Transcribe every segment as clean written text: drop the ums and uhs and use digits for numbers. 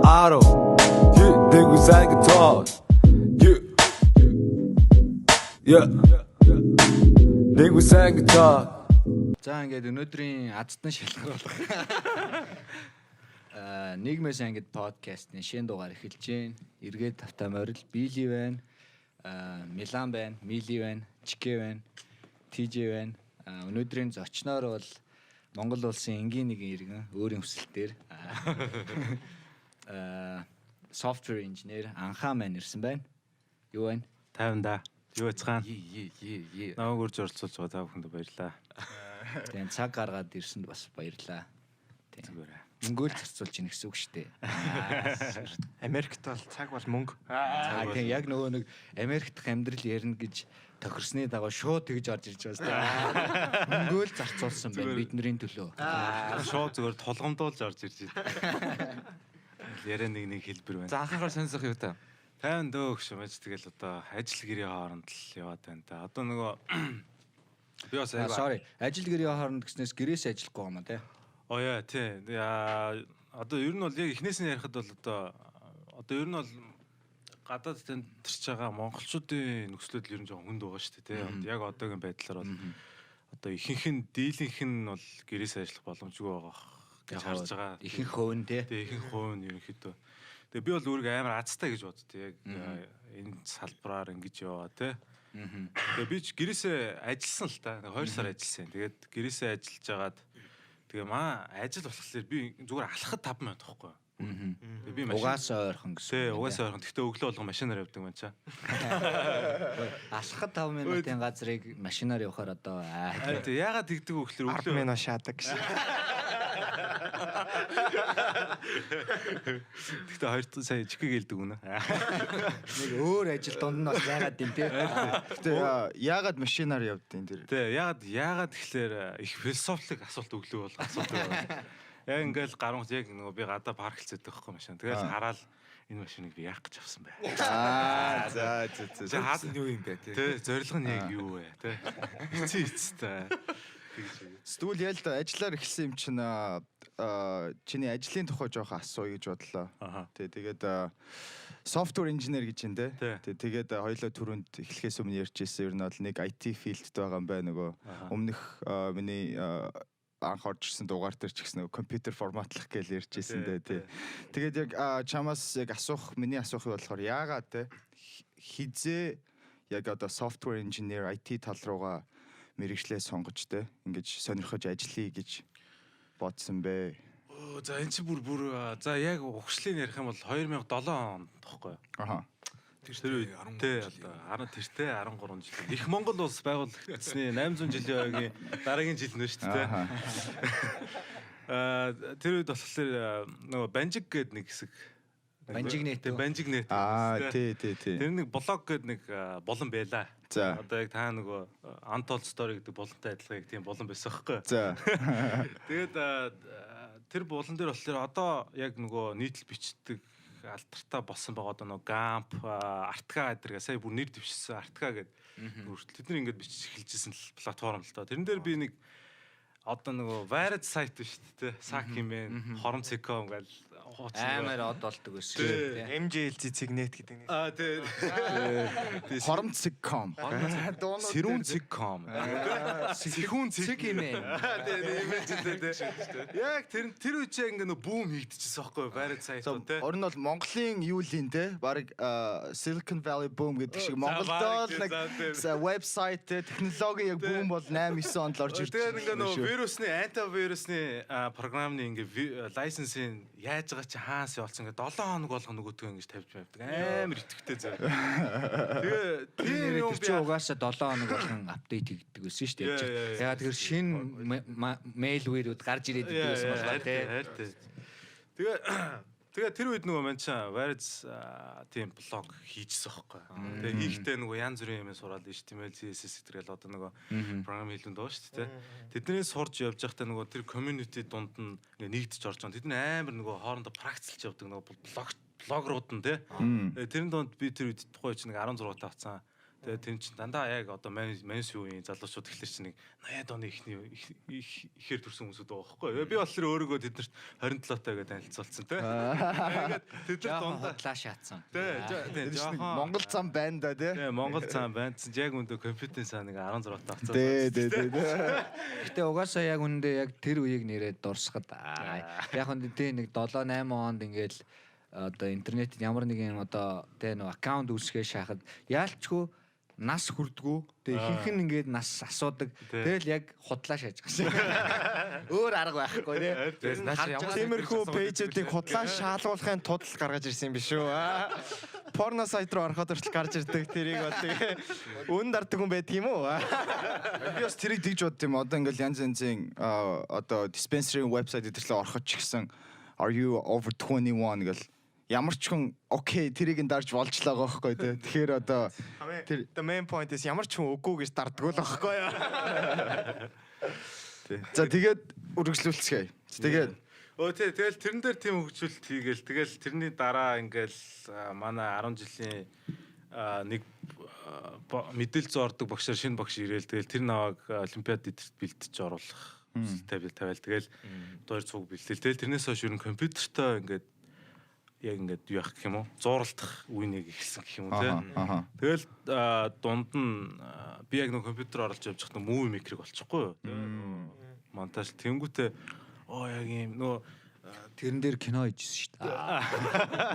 auto. You think we sang guitar? Yeah. Think we sang guitar. За ингээд өнөөдрийн азтан шалгах нийгмээс ангид подкастны шинэ дугаар эхэлж байна. Эргээд тавтай морил Били байна. Милан байна, Мили байна, Чикэ байна, ТЖ байна. Өнөөдрийн зочноор бол Монгол улсын энгийн нэгэн иргэн өөрийн хүсэлтээр software engineer Анхаа маань ирсэн байна. Юу байна? 50 да. Юу яцгаана? Намайг урьж оролцуулж байгаа та бүхэнд баярлалаа. Тэгээд цаг гаргаад ирсэнд бас баярлалаа. Зүгээрээ. Мөнгөөл зарцуулж ийн гэсэн үг шүү дээ. Америкт бол цаг бол мөнгө. Тийм яг нөгөө нэг Америкт амьдрал ярина гэж тохирсны дагуу шууд тэгж орж ирж байгаа шүү дээ. Мөнгөөл зарцуулсан байна бидний төлөө. Шууд зүгээр тулгамдуулж орж ирж байна. Яриа нэг хэлбэр байна. За анхаарал сонирсох юу та? 50 дөө гэж юмж тэгэл одоо ажил гэрийн хооронд л яваад байна та. Одоо нөгөө би бас sorry ажил гэрийн хооронд гэснээс гэрээс ажиллахгүй юм аа тий. Оо яа тий. Одоо ер нь бол яг эхнээс нь ярихад бол одоо ер нь бол гадаад тентэрч байгаа монголчуудын нөхцөлөд ер нь жоохон хүнд байгаа шүү дээ тий. Яг одоогийн байдлаар бол одоо ихэнх нь дийлэнх нь бол гэрээс ажиллах боломжгүй байгаа гэж харж байгаа. Ихэнх хувь нь тий. Ихэнх хувь нь ерөнхийдөө. Тэгээ би бол өөрийгөө амар азтай гэж боддог. Яг энэ салбараар ингэж яваа тий. Тэгээ би ч гэрээсээ ажилласан л та. 2 сар ажилласан. Тэгээд гэрээсээ ажиллаж байгаад тэгээ ажил болохоор би зүгээр алхахад 5 минут байхгүй. Тэгээ би машин угаасаа ойрхон гэсэн. Тий, угаасаа ойрхон. Гэхдээ өглөө болгон машинаар явдаг маань чаа. Алхахад 5 минутын газрыг машинаар явахаар одоо тий, яагаад тэгдэг вэ гэхээр өглөө 10 минут шаадаг гэсэн. Гэхдээ хоёр сая чикэг гэлдэг үнэ. Нэг өөр ажил донд нь бас яагаад юм те. Гэхдээ яагаад машинаар явдیں۔ Тэр. Тий, яагаад тэгэхээр их философик асуулт өглөө бол асуудаг байна. Яг ингээл гаруун яг нөгөө би гадаа парк хэлцээд байхгүй машин. Тэгэл хараад энэ машиныг би яах гэж авсан бэ? За. Хаад нь юу юм бэ те? Тий, зорилго нь яг юу вэ те? Эцээ. Стүүл ял да ажиллаар эхэлсэн юм чинь чиний ажлын тухай жоохон асууя гэж бодлоо. Тэгээд software engineer гэж энэ те. Тэгээд хоёулаа түрүүнд эхлэхээс өмнө ярьжсэн ер нь бол нэг IT field-д байгаа юм байна нөгөө өмнөх миний анх орж ирсэн дугаар дээр ч гэсэн нөгөө компьютер форматлах гэж ярьжсэн дээ тий. Тэгээд яг чамаас яг миний асуухыг болохоор яагаад те хизээ яг одоо software engineer IT тал руугаа мэргэжлээ сонгож те ингэж сонирхож ажиллая гэж бодсон бэ. За энэ чи бүр за яг ухшлыг ярих юм бол 2007 онд тоххой. Тэр үед тий одоо 10 тэртээ 13 жил. Их Монгол улс байгуулагдсны 800 жилийн ойгийн дараагийн жил нэ шүү дээ. Тэр үед болохоор нөгөө Банжиг гээд нэг хэсэг Банжигнет. Тий. Тэр нэг блог гээд нэг болон байла. За. Одоо яг та нөгөө Untold Story гэдэг болонтой адилхан яг тийм болон байсан байхгүй. За. Тэгээд тэр болон дээр болохоор одоо яг нөгөө нийтлэл бичдэг алтартаа болсон байгаа одоо нөгөө Gump, Artka гэдэргээ сая бүр нэр дэвшсэн Artka гэдэг хүртэл тэд нар ингэж бичиж эхэлжсэн платформ л та. Тэрэн дээр би нэг одоо нөгөө Wired сайт биш үү те сак юм бэ хоромцком гэл амар од болдог байсан шүү дээ. MJLZ-net гэдэг нэг. Тий. Хоромцком. Сэрүүнцком. Сэхүүнцк юм ээ. Тий. Яг тэр үе чи ингээ нөгөө бүүм хийгдчихсэн байхгүй Wired сайтууд те. Орон нь бол Монголын юу л юм те. Бараг Silicon Valley boom гэдэг шиг Монголд нэг вебсайт технологи яг бүүм бол 8 9 онд л орж ирж байгаа. Тэгээ нөгөө вирусны антивирусны програмны ингээ лайсенсийн яаж байгаа чи хаас явуулсан ингээ 7 хоног болгоно нөгөөтгөө ингэж тавьж байвдаг. Амар итгэвтэй зав. Тэгээ тийм юм би угаасаа 7 хоног болгон апдейт хийгддэг байсан шүү дээ. Ягаад тэр шинэ мэйлвэрүүд гарч ирээд идэг байсан болоо тий. Тэгээ тэр үед нөгөө маань чаа Wired тийм блог хийжсэн байхгүй. Тэгээ хийхдээ нөгөө янз бүрийн юм сураад HTML, CSS гэдгээл одоо нөгөө програм хэлбэнд байгаа шүү дээ. Тэднээс сурж явж байхдаа нөгөө тэр community дунд нь нэгдэж орж байгаа. Тэд нь амар нөгөө хоорондоо практиклж явдаг нөгөө блогрууд нь тий. Тэрэн донд би тэр үед тухай чинь нэг 16 тавцсан. Тэгээ тэр чинь дандаа яг одоо менс үеийн залуучууд ихлээр чинь нэг 80-аад оны ихээр төрсэн хүмүүсүүд байгаа байхгүй. Би болохоор өөрийгөө тэднэрт 27 таа гэдэг танилцуулсан те. Ингээд тэднэр дундаа хотлаа шаацсан. Тий. Монгол зам байна да тий. Тий, Монгол цаан байна. Яг үндэ компьютерийн цаа нэг 16 таа авцсан. Тий. Гэтэ угаасаа яг үндэ яг тэр үеийг нэрээд дурсахад яг үндэ тий нэг 7 8 онд ингээл одоо интернетэд ямар нэгэн одоо тий нэг аккаунт үүсгэж шахаад яалчгүй нас хүрдгүү. Тэгээ ихэнх нь ингээд нас асуудаг. Тэгэл яг худлаа шааж байгаа. Өөр арга байхгүй тий. Тиймэрхүү пэйжүүдийг худлаа шаалгуулахын тулд гаргаж ирсэн юм биш үү? Порно сайт руу ороход хүртэл гарч ирдэг тэрийг бол тэгээ үн дарддаг хүн байдаг юм уу? Би бас тэрийг тэгж бодд юм. Одоо ингээл янз янзын одоо dispensary website дээр ороход ч гэсэн are you over 21 гэл ямар ч хүн окей тэрийг нь дарж болжлаа байхгүй тий. Тэгэхээр одоо тэр the main point is ямар ч хүн үгүй гэж дарддаг л байхгүй юу? За тэгээд үргэлжлүүлцгээе. Тэгээд тэгэл тэрэн дээр тийм хөгжүүлэлт хийгээл тэгэл тэрний дараа ингээл манай 10 жилийн нэг мэдээлэл зурдаг багшаар шинэ багш ирээл тэгэл тэр наваг олимпиад эдэрт бэлдэж оруулах тавиал тэгэл доор цуг бэлдээл тэгэл тэрнээс хойш ер нь компьютертой ингээд яг ингээд юу яах гэх юм уу зууралдах үеийг эхэлсэн гэх юм уу тий. Тэгэл дунд нь би яг нэг компьютер оруулж явж хат муви мейкерийг болчихгүй юу. Монтаж тэнгүүтээ яг юм нөө тэрэн дээр кино хийжсэн шүү дээ.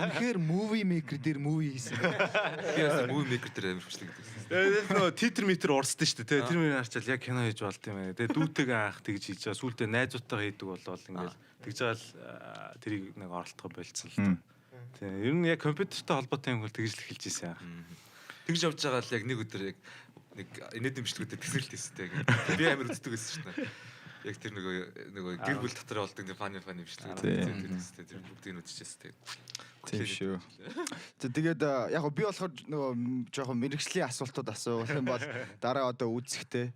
Үнэхээр movie maker дээр movie хийсэн. Би бас movie maker дээр амар хүчлэг гэдэг. Тэгээд нөө титр метр урсдаг шүү дээ. Тэр мөр харчаал яг кино хийж болт юм байна. Тэгээд дүүтэйгээ анх тэгж хийж байгаа. Сүүлдээ найзуудтайгаа хийдэг болвол ингээл тэгж байгаа л тэрийг нэг оролтгоо болцсон л та. Тийм. Ер нь яг компьютертэй холбоотой юм бол тэгж л эхэлж ийсэн яах. Тэгж явж байгаа л яг нэг өдөр яг нэг инээдийн бичлэгүүдэд тэсрэлт хийстэй. Би амар үздэг байсан шүү дээ. Яг тэр нөгөө гэр бүл дотор болдог нэг фаны бичлэг. Тэр бүгдийг үзчихсэн. Тийм шүү. Тэгээд яг би болохоор нөгөө жоохон мэрэгжлийн асуултууд асуух юм бол дараа одоо үүсэхтэй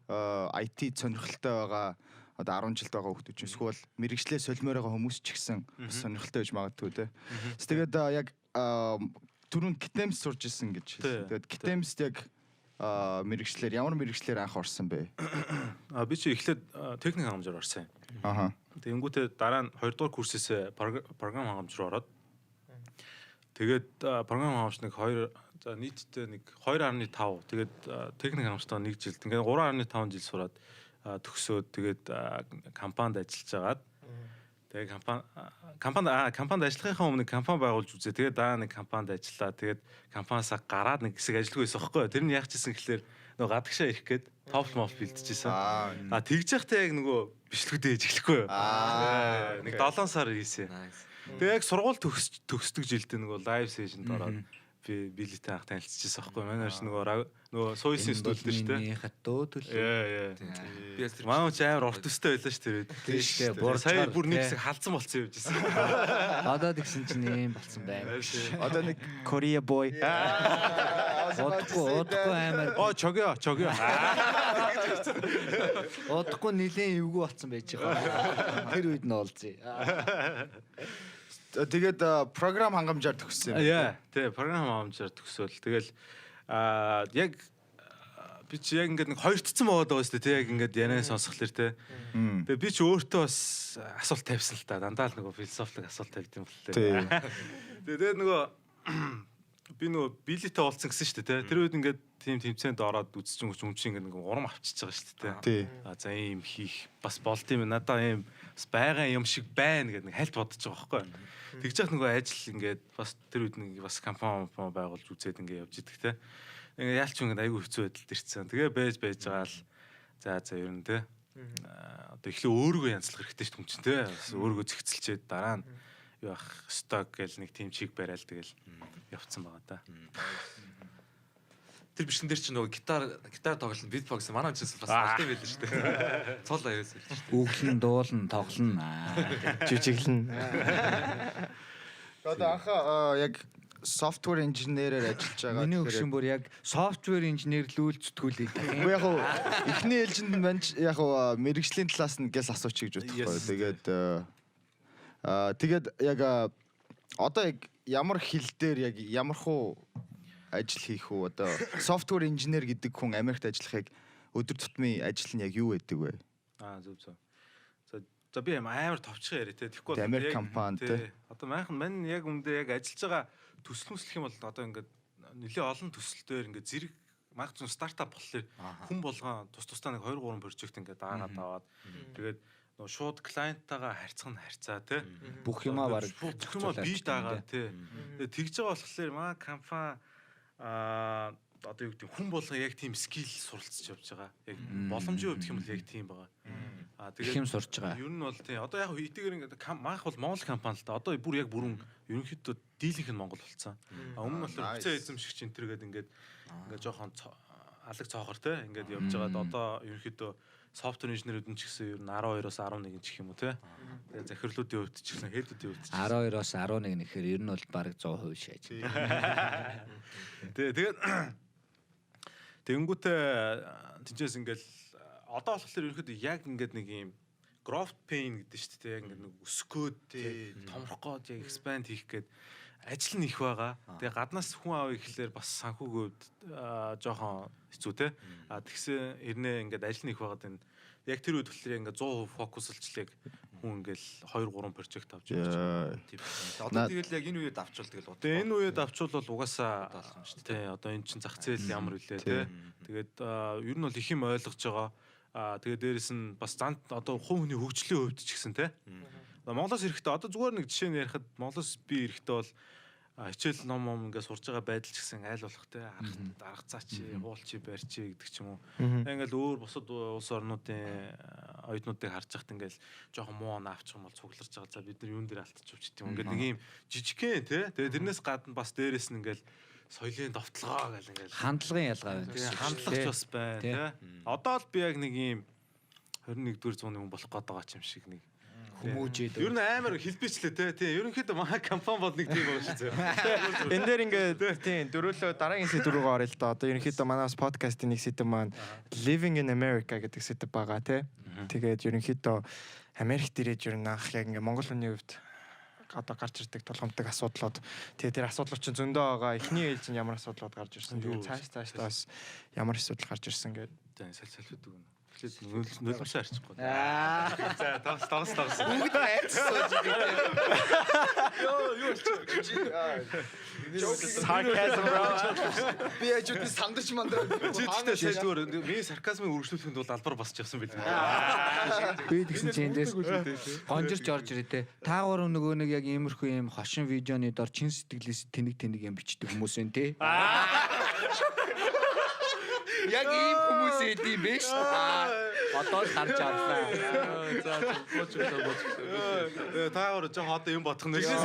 IT сонирхолтой байгаа одоо 10 жилд байгаа хүмүүс ч эсвэл мэрэгчлээ солимоор байгаа хүмүүс ч гэсэн сонирхолтой байж магадгүй те. Тэгээд яг түрүүнд Гитэмс сурж исэн гэж. Тэгээд Гитэмст яг мэрэгчлэр ямар мэрэгчлэр анх орсон бэ? Би чи эхлээд техник хангамжаар орсон юм. Тэнгүүтээ дараа нь 2 дугаар курсээс програм хангамж руу ороод тэгээд програм хангамж нэг 2 за нийтдээ нэг 2.5 тэгээд техник хангамжтай 1 жилд ингээд 3.5 жил сураад төгсөөд тэгээд компанид ажиллаж агаад тэгээд компанид ажиллахынхаа өмнө компани байгуулж үзээ. Тэгээд дараа нэг компанид ажиллаа. Тэгээд компаниасаа гараад нэг хэсэг ажиллахгүй байсан байхгүй. Тэр нь яах гэсэн гэхэлэр нөгөө гадагшаа ирэх гээд топ моп бэлдэжсэн. Тэгж яхтай яг нөгөө бичлэгүүдээ хийж эхлэхгүй юу. Нэг 7 сар хийсэн. Тэгээд яг сургууль төгсдөг жилдээ нөгөө лайв сешнд ороод би билетэй анх танилцчихсан байхгүй. Манай ч нөгөө сойсын студид шүү дээ. Хатуу төл. Би бас тэр манай ч амар урт өстэй байлаа шүү дээ. Тийм шүү дээ. Сая бүр нэг хэсэг халдсан болцсон юм жисэн. Одоо тэгсэн чинь ийм болцсон байна. Одоо нэг Korea boy. Удахгүй амар. Чогё. Удахгүй нилийн эвгүй болцсон байж байгаа. Тэр үед нь олзъя. Тэгээд програм хангамжаар төгссөн юм. Тий, програм хангамжаар төгсөөл. Тэгэл яг би чи яг ингээд нэг хоёртцсан байгаад байгаа шүү дээ. Тий, яг ингээд янаа сонсхолэр тий. Тэгээ би чи өөртөө бас асуулт тавьсан л та. Дандаа л нөгөө философик асуулт тавьд юм бол тий. Тэгээд нөгөө би нөгөө билетээ олцсон гэсэн шүү дээ. Тэр үед ингээд тийм тэмцээнд ороод үзчихэн ингээд нэг урам авчиж байгаа шүү дээ. За ийм хийх бас болд юм. Надаа ийм бас байгаа юм шиг байна гэдэг нэг хальт бодож байгаа байхгүй. Тэгж яах нөгөө ажил ингээд бас тэр үед нэг бас компани байгуулж үзээд ингээд явж идэг те. Ингээд яалч ингээд айгүй хэцүү байдалд ирсэн. Тэгээ байж байгаа л за ер нь те. Одоо эхлээ өөрийгөө янзлах хэрэгтэй шүү дээ те. Бас өөрийгөө зэгцэлчээд дараа нь юу ах сток гэл нэг тим чиг барайл тэгэл явцсан байгаа да. Тэр бичлэгэн дээр чинь нөгөө гитар тоглоно, битбокс манай ч бас алтай байлаа шүү дээ. Цол аяас ирж шүү дээ. Үглэн, дуулан, тоглоно. Жижиглэн. Одоо анхаа яг software engineer-ээр ажиллаж байгаа. Миний өгшин бүр яг software engineer-лүүл зүтгүүлээ. Уу яг уу эхний ээлжинд мань яг уу мэрэгжлийн талаас нь гэл асуучих гэж бодохгүй. Тэгээд яг одоо яг ямар хил дээр яг ямар хуу ажил хийх үү? Одоо software engineer гэдэг хүн Америкт ажиллахыг өдөр тутмын ажил нь яг юу байдаг вэ? Зөв. За би амар товчхон яриа те. Тэгэхгүй Америк компани те. Одоо мань яг өмнөдөө яг ажиллаж байгаа төсөл гэх юм бол одоо ингээд нэлээ олон төсөлтөөр ингээд зэрэг магадгүй стартап болохоор хүн болгоо тусдаа нэг 2 3 прожект ингээд дагаад аваад тэгээд нөгөө шууд клиенттайгаа харьцаа те. Бүх юмаа баг бүх юмаа бий дагаад те. Тэгээд тэгж байгаа болохоор маа компани одоо юу гэдэг хүн болгоо яг тийм скил суралцж явж байгаа. Яг боломжийн хувьд гэх юм бол яг тийм байгаа. тэгээд юм сурж байгаа. Ер нь бол тийм. Одоо яг итэгээр ингээд маах бол Монгол компани л да. Одоо бүр яг бүрэн ерөнхийдөө дийлийнх нь Монгол болсон. Өмнө нь бол буцаа эзэмшигч энэ төргээд ингээд жоохон алаг цоохор те ингээд явж байгаад одоо ерөнхийдөө софтвер инженерүүд нь ч гэсэн ер нь 12-оос 11 ч гэх юм уу те. Тэгээд захирлуудын хувьд ч гэсэн хэлтүүдийн хувьд ч 12-оос 11 нэхэр ер нь бол баг 100% шааж. Тэгээд тэнгүүтээ тэнцээс ингээл одоо болохоор ерөнхийдөө яг ингээд нэг юм growth pain гэдэг шүү дээ. Яг ингээд нэг өсгөөд томрох гээд яг expand хийх гээд ажил нь их байгаа. Тэгээ гаднаас хүн авъя гэхлээр бас санхүүгийн хувьд жоохон хэцүү те. Тэгсэн ирнэ ингээд ажил нь их байгаад энэ яг тэр үед болохоор ингээд 100% фокуслж яг хүн ингээл 2 3 прожект авч явж байгаа. Тийм. Одоо тэгэл яг энэ үед авчвал тэгэл удаа. Тэгээ энэ үед авчвал угаасаа тий одоо эн чин зах зээл ямар үлээ тий. Тэгээд ер нь бол их юм ойлгож байгаа. Тэгээд дээрэс нь бас зант одоо хувь хүний хөгжлийн хувьд ч гэсэн тий. Монголоос ирэхдээ одоо зүгээр нэг жишээ нь ярихад Монголоос би ирэхдээ бол хичээл ном ингээд сурж байгаа байдал ч гэсэн айл болох те арга цаа чи хуулчи барьчи гэдэг ч юм уу. Ингээл өөр бусад улс орнуудын оюутнуудыг харж байхад ингээл жоохон муу наавчих юм бол цугларч байгаа. За бид нар юун дээр алдчихвч гэдэг юм. Ингээд нэг юм жижигхэн те. Тэгээ тэрнээс гадна бас дээрэс нь ингээл соёлын довтлогоо гэл ингээл хандлагын ялгаа байна. Тэгээ хандлагч бас байна те. Одоо л би яг нэг юм 21-р зууны хүн болох гээд байгаа юм шиг нэг хүмүүжээд. Ер нь амар хэлбичлээ те. Тийм. Ерөнхийдөө манай компани бол нэг тийм байна шүү дээ. Энэ дээр ингээд тийм дөрөөлөө дараагийн сэдв рүү орё л да. Одоо ерөнхийдөө манаас подкастын нэг сэдв маань Living in America гэдэг сэдв байгаа тий. Тэгээд ерөнхийдөө Америкт ирээд ер нь анх яг ингээд Монгол хүний хувьд одоо гарч ирдэг тулгамддаг асуудлууд тэгээ тэр асуудлууд чинь зөндөө байгаа. Эхний ээлж нь ямар асуудлууд гарч ирсэн. Тэгээд цааш ямар асуудал гарч ирсэн гэдэг. Тийм салфилууд өгнө. Нулимшаа арчихгүй. За тагс. Бүгд айцсан жиг. Юу Sarcasm bro. Би яжууд сандарч мандаа. Жижигтэй шалдвар миний сарказмыг үргэлжлүүлэхэд бол албар басч явсан билээ. Би тэгсэн чинь эндээс гонжирч орж ирээ те. Та гурав нөгөө нэг яг иймэрхүү юм хошин видеоны дор чин сэтгэлээс тэнэг юм бичдэг хүмүүс энэ те. Яг ийм хүмүүс эдийн биш. Одоо л харж авлаа. За бооч. Таагаар жоо одоо юм бодох нь шээ.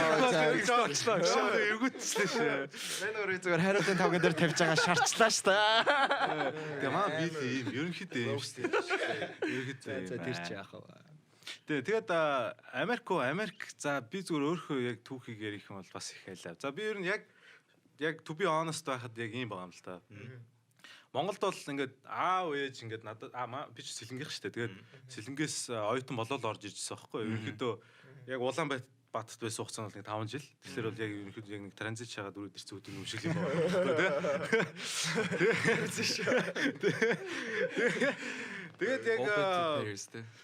Эргүүцлээ шээ. Мен өөрөө зүгээр хариултын тавган дээр тавьж байгаа шарчлаа ш та. Тэгээ маа би ийм ерөнхийдөө юм шүү дээ. За тэр чи яах вэ? Тэгээд Америк за би зүгээр өөрөө яг түүхийг ярих юм бол бас их айлаа. За би ер нь яг to be honest байхад яг ийм байгаа юм л та. Монголд бол ингээд аав ээж ингээд надад би ч сэлэнгийнх шүү дээ. Тэгээд сэлэнгээс оюутан болоод орж иржсэн байхгүй юу? Ерөнхийдөө яг Улаанбаатарт байсан хугацаа бол нэг 5 жил. Тэгэхээр бол яг ерөнхийдөө яг нэг транзит шагаад өрөөд ирсэн үеийн юм шиг юм байна. Тэгээд яг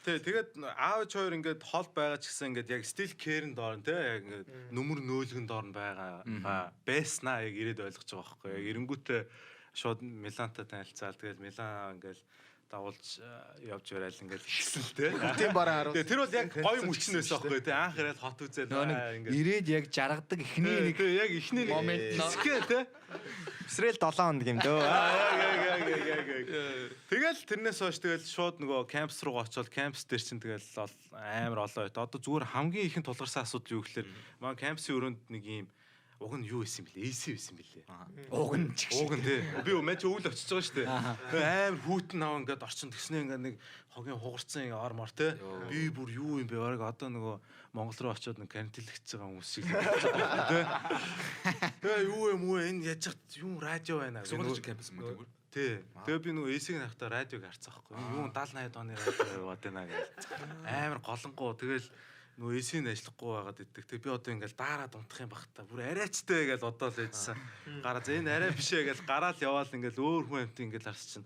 тэгээд аав хоёр ингээд хол байгаа ч гэсэн ингээд яг still care-ын доор те яг ингээд нүмер нөөлгөн доор байгаа байснаа яг ирээд ойлгож байгаа байхгүй яг эренгүүтээ шууд Милантай танилцаал тэгэл Милан ингээл дагуулж явж барайл ингээл ихсэн л те. Тийм бараа харуул. Тэр бол яг гоё мөчн байсан байхгүй те. Анх ирээд хот үзээд ингээл ирээд яг жаргадаг эхний нэг яг эхний момент нэ те. Эсрэл 7 хоног юм дөө. Тэгэл тэрнээс хойш тэгэл шууд нөгөө кампус руу очиод кампус дээр чинь тэгэл амар олон байт. Одоо зүгээр хамгийн ихэн тулгарсан асуудал юу гэхээр маа кампусын өрөөнд нэг юм уг нь юу исэн бэлээ? AC байсан бэлээ. Уг нь ч Уг нь тий. Би мэж өвөл очиж байгаа шүү дээ. Амар хүүтэн аваа ингээд орчин тэгснэ ингээд нэг хогийн хугарцсан ор мор тий. Би бүр юу юм бэ? Бараг одоо нөгөө Монгол руу очиод нэг карантинлэгдэж байгаа хүмүүс шиг тий. Тэгээ юу юм уу энэ яж хат юм радио байна. Сургуулийн кампус юм уу? Тий. Тэгээ би нөгөө AC-г харахтаа радиог харцсан байхгүй. Юу 70 80 оны радио яваад байна гэж. Амар голонгоо тэгэл нөгөө эсийн ажиллахгүй байгаад иддэг. Тэг би одоо ингээл daarаад унтах юм бах та. Бүр арайчтай гэж одоо л байжсан. Гараа за энэ арай биш ээ гэж гараал яваал ингээл өөр хүн амт ингээл харс чинь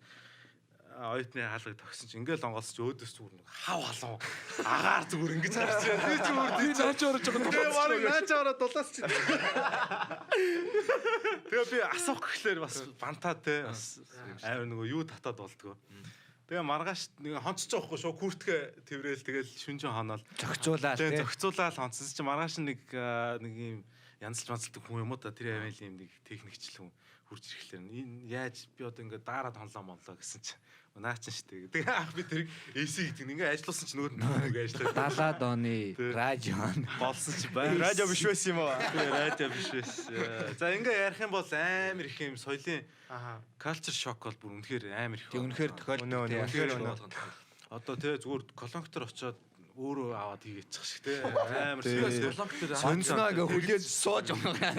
оюутны хаалгыг тогсон чинь ингээл онгоолсч өөдөөс зүгээр хав халуун агаар зүгээр ингэж харж байна. Би зүгээр тийм наач орож байгаа. Тэгээ баг наач ороод дулаас чинь. Тэгээ би асуух гэхлээр бас бантаа те бас амар нөгөө юу татаад болдгоо. Тэгээ маргааш нэг хонцож байгаа хгүй шууд күртгэ тэрвэл тэгэл шүнжин хоноол зохицуулаад тэгээ зохицуулаад хонцсон чинь маргааш нэг юм янзлж манцалдаг хүн юм уу та тэр авил юм нэг техникчлэн хурж ирэхлээр энэ яаж би одоо ингээд daarаад хонлоо монлоо гэсэн чинь наачин штэ. Тэгээ ах би тэрийг AC гэдэг ингээ ажилласан чинь нөгөөд нэг ажиллаад 70-аад оны радио болсон чи бай. Радио биш байсан юм уу? Радио биш байсан. За ингээ ярих юм бол амар их юм соёлын culture shock бол бүр үнэхээр амар их. Тэг үнэхээр тохиолдол. Одоо тэгээ зүгээр колонктор очоод өөрөө аваад хийгээчих шиг те амар колонктор сонсноо ингээ хүлээж сууж байгаа.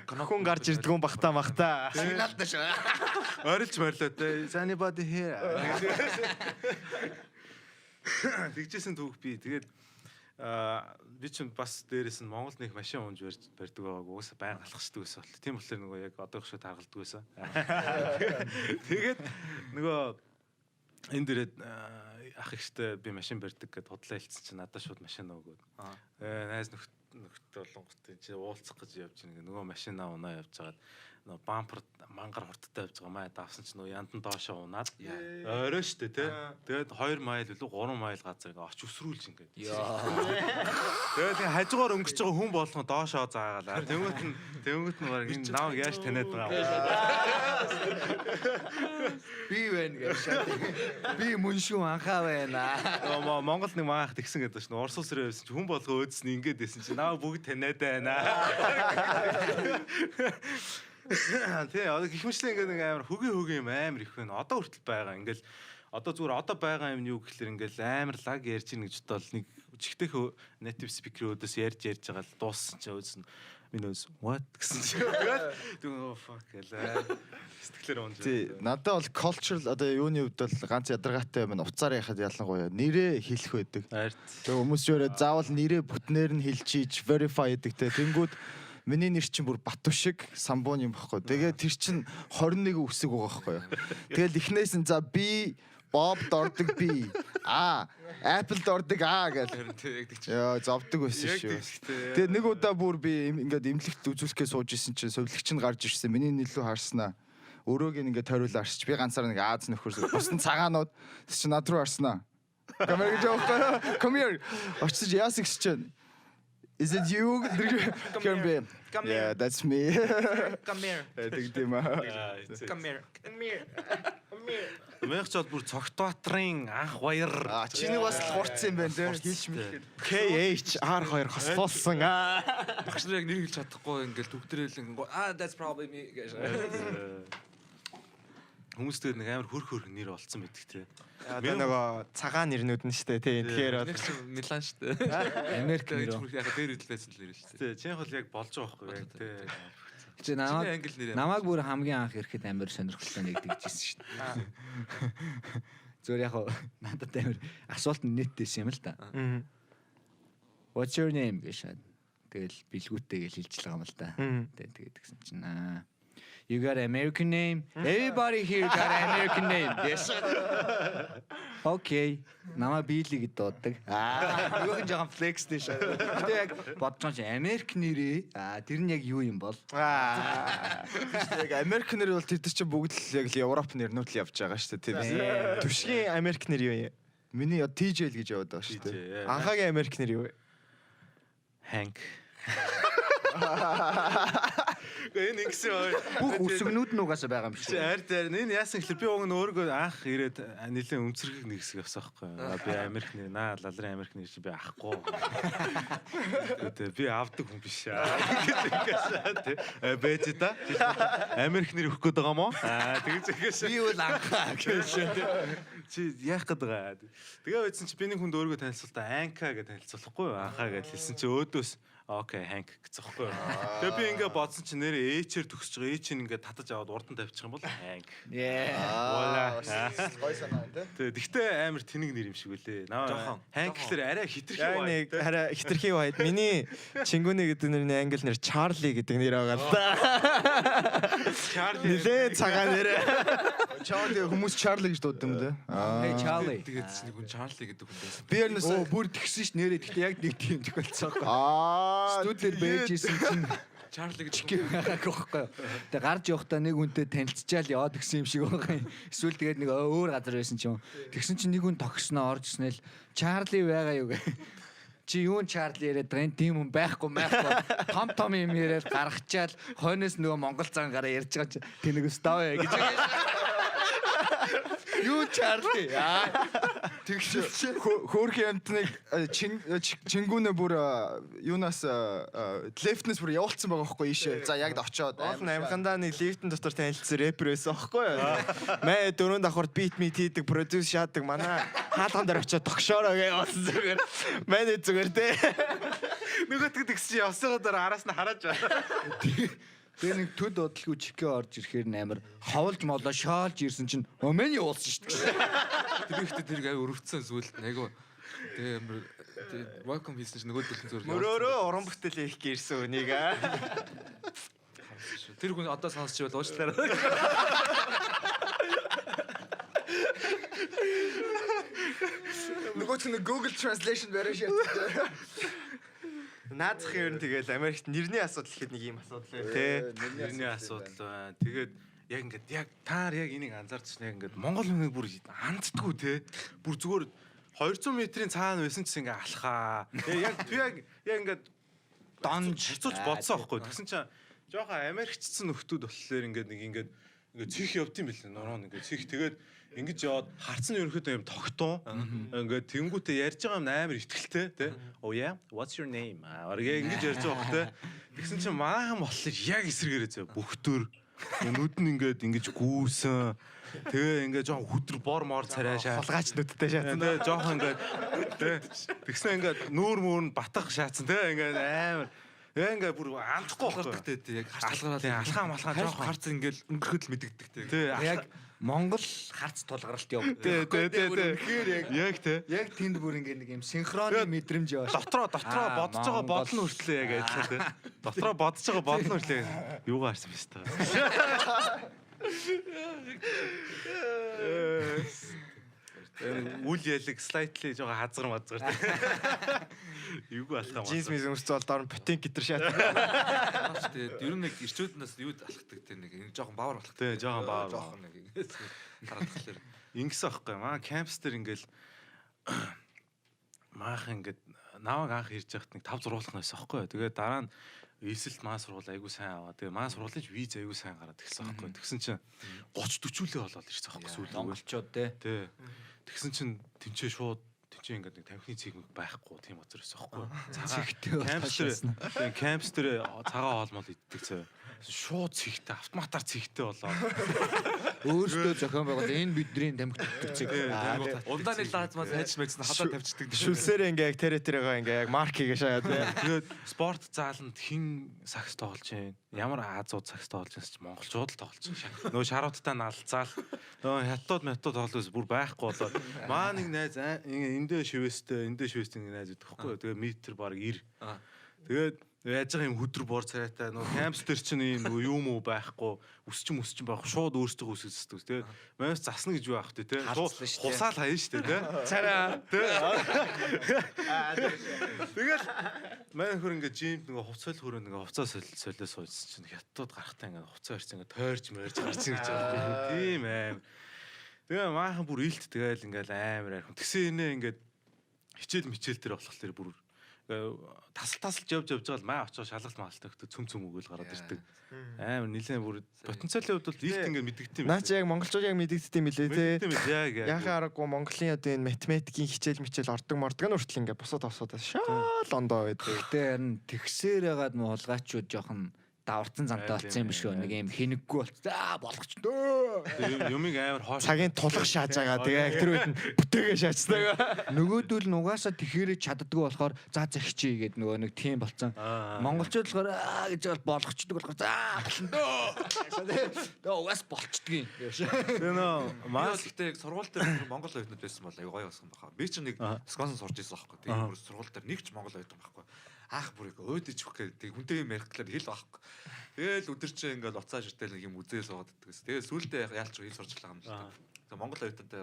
Хүн гарч ирдэг юм бахта махта. Сигналтай шүү. Орилж морлоо те. Anybody here? Тэгжсэн түүх би тэгээд би ч бас дээрээс нь Монголд нэг машин унж барьдаг байгааг уусаа байнга алхашдаг байсан бол. Тийм болохоор нөгөө яг одоо их шиг таргалдаг байсан. Тэгээд нөгөө энэ дээрээ ах ихтэй би машин барьдаг гэдээ худлаа хэлсэн чинь надад шууд машин өгөөд. Найз нөхдөд болонгот чи уулзах гэж явж байгаа нөгөө машинаа унаа явж байгаад нөгөө бампер мангар хурдтай явж байгаа маа давсан чинь нөгөө яндан доошоо унаад орой штэ тий. Тэгээд 2 майл үлээ 3 майл газар ингээ оч өсрүүлж ингээд. Тэгээд хажуугаар өнгөрч байгаа хүн болгон доошоо заагаалаа. Тэнгүүт нь баг энэ наваг яаж таниад байгаа юм. Би байна гэж. Би мөн шүү анхаа байна. Монгол нэг маах тэгсэн гэдэг чинь Орос улс руу явсан чинь хүн болгоо өөдсөн ингээд байсан чинь наа бүгд таниад байна. Тэ одоо гихмчлээ ингээд нэг амар хөгийн юм амар их байна. Одоо хүртэл байгаа. Ингээл одоо зүгээр одоо байгаа юм юу гэхэлэр ингээл амар лаг ярьж ийн гэж бодвол нэг чихдэх native speaker өөдөөс ярьж байгаа л дууссан чинь өөдсөн минус what гэсэн чинь тэгээ fuck гэлээ. Сэтгэлээр унж. Тий, надад бол cultural одоо юуны хувьд бол ганц ядаргаатай юм уцаар яхад ялангуяа нэрээ хэлэх байдаг. Тэгээ хүмүүс ч заавал нэрээ бүтнээр нь хэлчихийж verify гэдэг те. Тэнгүүд миний нэр чинь бүр Бату шиг самбуун юм баггүй. Тэгээ тэр чинь 21 үсэг байгаа байхгүй юу. Тэгэл эхнээс нь за би Bob дордог би. Apple дордог гэл. Яа, зовдөг байсан шүү. Тэгээ нэг удаа бүр би ингээд имлэгт үзүүлэхээ сууж исэн чинь совлогч нь гарч ирсэн. Миний нэлүү харснаа. Өрөөг ингээд тойруулж арчиж би ганцаар нэг Аз нөхөрс. Бус нь цагаанууд чи над руу арснаа. Камер гэж явах. Come here. Очиж яасагч чинь. Is it you? Come here. Yeah, that's me. Come here. Come here. Мэгч бол бүр цогтбаатрын анх баяр. Чиний бас л хурцсан юм байна те. Хэлж мэлгээд. KHR2 хослуулсан. Багш нар яг нэр хэлж чадахгүй ингээл төгтөрөөл that's probably me гэж. Хүмүүс дээр нэг амар хөрх нэр олцсон байдаг те. Одоо нөгөө цагаан нэрнүүд нь штэ тий. Тэгэхээр Милан штэ. Америк нэр. Яг дээр үдэл байсан л нэр штэ. Тий, чинь бол яг болж байгаа байхгүй яг те. Чи намайг бүр хамгийн анх ирэхэд амар сонирхолтой нэгдэгжсэн шүү дээ. Зүгээр яг надад амар асуулт нийтдээсэн юм л да. What's your name гэж. Тэгэл билгүүтэй гэж хэлж байгаа юм л да. Тэгээд тэгсэн чинь you got an American name? Everybody here got an American name. Yes. Okay. Намаа Билли гэж дууддаг. Юу гэн жоохон флекс дээ шээ. Гэтэ яг бодож байгаа Америк нэрээ. Тэр нь яг юу юм бол? Яг Америк нэр бол тэр чинь бүгд л яг Европ нэрнүүд л явж байгаа шүү дээ. Түшгийн Америк нэр юу юм? Миний TJ л гэж яваад байгаа шүү дээ. Анхаагийн Америк нэр юу вэ? Hank. Энэ ингэсэн бүх үсгнүүд нь угаасаа байгаа юм биш үү? Ард энэ яасан гэхэлээ би уг нь өөргөө анх ирээд нэлээд өмцөрхөг нэгсэх явсан байхгүй. Би Америк нэр лалрын Америк нэр чи би ахгүй. Би авдаг хүн биш аа. Бэж та Америк нэр өгөх гээд байгаа мó? Тэгэж ихээс Би бол анхаа гэж. чи яах гээд байгаа. Тэгээ байдсан чи би нэг хүнд өөргөө танилцуултаа Анка гэж танилцуулахгүй анхаа гэж хэлсэн чи өөдөөс окей Hank гэсэн хэвгүй. Тэгээ би ингээ бодсон чинь нэрээ H-ээр төгсөж байгаа. H-ийг ингээ татаж аваад урд нь тавьчих юм бол Hank. Вала. Гой санаа энэ. Тэгтээ амар тэнэг нэр юм шиг үлээ. Hank гэхэлэр арай хитрхи бай. Нэг хараа хитрхи байд. Миний Чингүнэ гэдэг нэрний англи нэр Чарли гэдэг нэр байгаа л да. Charlie. Нилээ цагаан нэр. Чарли хүмүүс Чарли гэж дууддаг юм да. Hey Charlie. Тэгээд чинь хүн Чарли гэдэг хүн байсан. Би ернэс Бүр тэгсэн ш нэрээ тэгтээ яг нэг тийм тохиолдсон байхгүй. студиэр Байж исэн чинь Чарли гэдэг чиг байгаагүй байхгүй. Тэгээ гарч явахдаа нэг хүнтэй танилцчаал яваад гисэн юм шиг байгаа юм. Эсвэл тэгээд нэг өөр газар байсан ч юм. Тэгсэн чинь нэг хүн тогсноо орж ирснээр Чарли байгаа юу гэ. Чи юун Чарли яриад байгаа юм тийм хүн байхгүй. Том юм яриад гаргачаал хойноос нөгөө Монгол зан гараа ярьж байгаа чи тэнэг өстөө гэж. Юу Чарли? тэгш хөөрхөн амтныг Чингүнэ бүр юунаас лефтнес бүр явуулсан байгаа байхгүй ийшээ. За яг очоод Олон амхандаа нэг лифтэн дотор танилцсан рэпер байсан аахгүй юу? Мэ дөрөв давхар бит мит хийдэг, продюс шаадаг манай хаалган дээр очиод тогшоороо гэж болсон зүгээр. Мэнэ зүгээр те. Нөгөөтг тэгсэн чи явсгаа дараа араас нь хараад байна. Тэгээ нэг төд бодлого чикээ орж ирэхээр амар ховлж молоо шаалж ирсэн чинь мен явуулсан шүү дээ. тэр ихтэй тэр аяа өрөвдсөн зүйлд айгу тэгээ амар welcome хийсэн чинь нөгөө төлөв зүгээр. Мөрөөрөө уран бүтээл хийх гэрсэн үнийг аа. Тэр хүн одоо сонсч байвал уучлаарай. нөгөө ч нэг Google Translation бариаш ятдаг. Наацх юм тэгэл Америкт нэрний асуудал гэхэд нэг юм асуудал байна те. Нэрний асуудал байна. Тэгээд яг ингээд яг таар яг энийг анзаарчихсан яг ингээд Монгол хүнийг бүр анддаггүй те. Бүр зүгээр 200 метрийн цаана байсан ч ингээ алхаа. Яг ингээд донж хацууч бодсон аахгүй. Тэгсэн чинь жоохон Америкчсан нөхдүүд болохоор ингээд нэг ингээд цих явд юм бэл нуруу ингээд цих тэгээд ингэж яваад харцсан ерөнхийдөө юм тогтун ингээд тэнгүүтээ ярьж байгаа юм амар ихтгэлтэй тий. Oh yeah, what's your name? Оргээ ингэж ярьж байгаа хөх тий. Тэгсэн чинь маахан болохоор яг эсрэгээрээ зөө бөхтөр нүд нь ингээд ингэж гүүсэн. Тэгээ ингээд жоохон хүтэр бор мор царайшаа Хулгайч нүдтэй шаасан. Тэгээ жоохон ингээд тий. Тэгснэ ингээд нүүр мөр нь батгах шаацсан тий. Ингээд амар ингээ бүр амтахгүй Алхардагтэй тий яг алхаа малхаа жоохон харц ингээл өнгөрөхөд л мэдэгдэг тий. тий Яг Монгол харц тулгаралт явдаг. тий яг тий Яг тэнд бүр ингээ нэг юм синхроны мэдрэмж яваа. дотроо бодож байгаа бодол нь хүртлээ яг адилхан тий. Дотроо бодож байгаа бодол нь хүртлээ юугаар харсан бэ та. Үл ялэг slightly жоохон хазгар мазгар тий. Юуг алхаа маа. Джинс мис өмсцөл доор ботинк гитэр шаасан. Тэгээд ер нь нэг ирчүүднээс юу алхдаг тий нэг энэ жоохон бавар алхдаг. Тий жоохон баа. Жоохон нэг ингэж хараадахлаар Ингэсэн аахгүй маа кампс дээр ингээл маах ингээд наваг анх ирж яхад нэг 5 зургуулах байсан аахгүй. Тэгээд дараа нь эсэлт маа сургууль айгуу сайн аваа. Тэгээ маа сургуулийн виз айгуу сайн гараад ирсэн аахгүй. Тэгсэн чинь 30 40 лээ болоод ирсэн аахгүй сүүл. Монголчууд те. Тий. Тэгсэн чинь тэнцээ шууд тэнцээ ингээд нэг тавхины цэг байхгүй тийм газар байсан аахгүй. Цагаан кампс дээр цагаан хоолмол иддэг цаа. Шууд цэгтэй автоматар цэгтэй болоо. Өөртөө зохион байгуул энэ бидний тамхи төгтөг цэг. ундааны лаазмаас хайж мэдсэн хадаа тавьчихдаг. Шүлсээр ингээ яг тэрэтэрээ ингээ яг марк хийгээ шаяа тий. Тэгээд спорт зааланд хин сакс тоглож байна. Ямар Азууд сакс тоглож байсан ч монголчууд л тоглож байна. Нөгөө шаруудтай налцаал. Нөгөө хятад тоглоос бүр байхгүй болоод маа нэг найз эндээ шивэстэй нэг найз идэх байхгүй. Тэгээд метр баг 90. Тэгээд яаж байгаа юм хөдөр бор царайтай нөгөө кампс дээр чинь ийм нөгөө юм уу байхгүй өсчин байх шууд өөрсдөө үсгэждэг тэгээд манайс засна гэж байх тий те хусаал хаяа штэ тий царай тэгэл манай хөр ингээ жимд нөгөө хувцал хөрөө ингээ хувцаа солио суусан чинь хятад гарахтаа ингээ хувцаа ирсэн ингээ тойрч морж гарсан гэж байгаа тийм аим тэгээ маахан бүр илт тэгэл ингээл амар арих тэгсэн инээ ингээд хичээл дээр болохоор бүр тасалж явж байгаа л маа очоо шалгалт маалтаа өгтө цөм өгөөл гараад ирдэг. Амар нэлээд бүр потенциалын хувьд бол илт ингээд мэддэгтэй юм. Наа чи яг монголчууд яг мэддэгтэй юм лээ те. Яг Яхаа аргагүй Монголын одоо энэ математикийн хичээл ордог мордог нь хүртэл ингээд бусад шаал ондоо байдаг. Гэтэ харин тэгсээр ягаад нуу хулгайчууд жоохон даварцсан замтай болцсон юм биш үү? Нэг юм хинэггүй болц. За болгоч дөө. Юмыг амар хоош. Цагийн тулах шааж байгаа. Тэгээ яг тэр үед нь бүтээгээ шаачдаг. Нөгөөдөл нь угаасаа тэхээрээ чаддгүй болохоор за захичээ гэдэг нөгөө нэг тийм болцсон. Монголчууд болохоор гэж болгочдөг болохоор за болно дөө. Тэгээ угаас болчдөг юм. Тэгээ нөө Маас ихтэй сургууль дээр Монгол оюутнууд байсан бол аюу гоё болсон байна. Би ч нэг Сконсон сурж ирсэн байхгүй. Тэгээ бүр сургууль дээр нэг ч Монгол оюутан байхгүй. Аах бүр их өөдөж өгөх гэдэг хүнтэй юм ярих гэхээр хэл байхгүй. Тэгээл өдөрчөө ингээл уцааж иртэл нэг юм үзээ суугаад идэгээс. Тэгээ сүүлдээ яалч хэл сурчлаа юм л та. Тэгээ Монгол оюутантай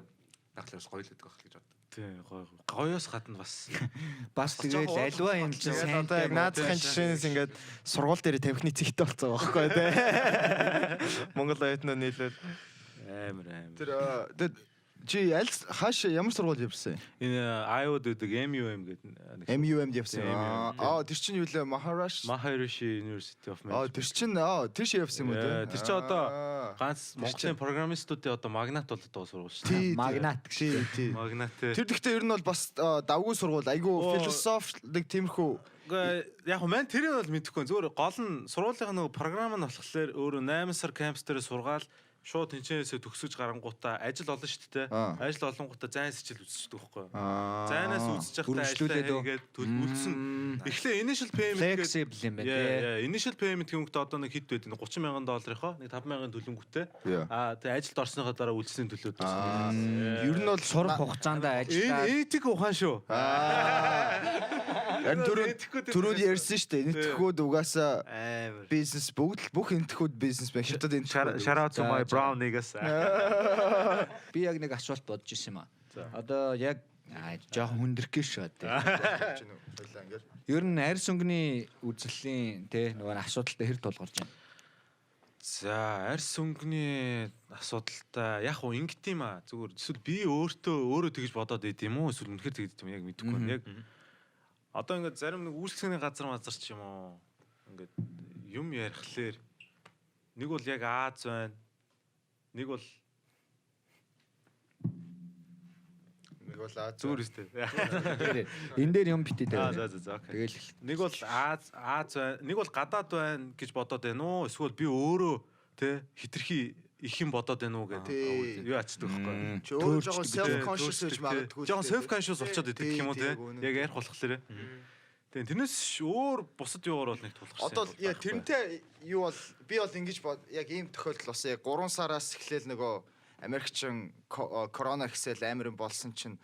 дахлаас гоё л гэдэг байх гэж боддог. тий гоёос гадна бас тэгэл альва юм чинь сайн одоо яг наацхийн жишээнээс ингээд сургууль дээр тавихны цэгтэй болцоо байхгүй тий. Монгол оюутнууд нийлээд амар. Тэр чи хааш ямар сургууль явсан? Энэ Iowa-д гэдэг MUM гэдэг. MUM-д явсан. Тэр чинь юу лээ Maharishi University of Management. Тэр чинь тэр шиг явсан юм уу те? Тэр чинь одоо ганц Монголын программистуудын одоо магнат болоод байгаа сургууль шүү дээ. Магнат тий. Магнат. Тэр гэхдээ ер нь бол бас давгүй сургууль. Айгу философик тиймэрхүү. Яг маань тэрийг бол мэдэхгүй. Зүгээр гол нь сургуулийн нөгөө програм нь болохоор өөрөө 8 сар кампус дээр сургаал шууд тэнцэнээсээ төгсөж гарангуудаа ажил олно шүү дээ. Ажил олонгуудаа зайн сэжил үзчихдэг байхгүй юу? Зайнаас үзчих та ажиллаа хийгээд төлөвлөсөн. Эхлээ initial payment flexible юм байна тий. Initial payment гэмэгт одоо нэг хэд байд $30,000-ийнхоо нэг $5,000 төлөнгөтэй. Тэгээ ажилд орсныхоо дараа үлдсэний төлөөд байна. Ер нь бол сурах хугацаанд ажиллаа. Этик ухаан шүү. Түрүүд ярьсан шүү дээ. Энэтхүүд угаасаа бизнес бүх энэтхүүд бизнес байна. Хятад энэтхүүд. Shout out to my brown niggas. Би яг нэг асуулт бодож ирсэн юм аа. Одоо яг жоохон хүндрэх гээ шүү дээ. Ер нь арьс өнгөний үзэсгэлэн те нөгөө асуудалтай хэр тулгарч байна. За арьс өнгөний асуудалтай яг уу ингэт юм аа. Зүгээр эсвэл би өөрөө тэгж бодоод байд юм уу? Эсвэл үнэхээр тэгж юм яг мэдэхгүй байна. Яг одоо ингээд зарим нэг үйлчлэгний газар ч юм уу ингээд юм ярихлаэр нэг бол яг Аз байна. Нэг бол Аз зүгээр үстэй. Энэ дээр юм битээ дээр. За окей. Тэгэл нэг бол Аз байна. Нэг бол гадаад байна гэж бодоод байна уу? Эсвэл би өөрөө тэ хитрхи их юм бодоод байна уу гэдэг юу ачдаг байхгүй. Чи өөрөө жоохон self conscious гэж магадгүй. Жоохон self conscious болчиход идэг юм уу те. Яг ярих болохоор. Тэгээ тэрнээс өөр бусад юугаар бол нэг тулах шээ. Одоо яа тэрнтэй юу бол би бол ингэж яг ийм тохиолдол болсон. Яг 3 сараас эхлээл нөгөө Америкчин корона ихсэл амар юм болсон чинь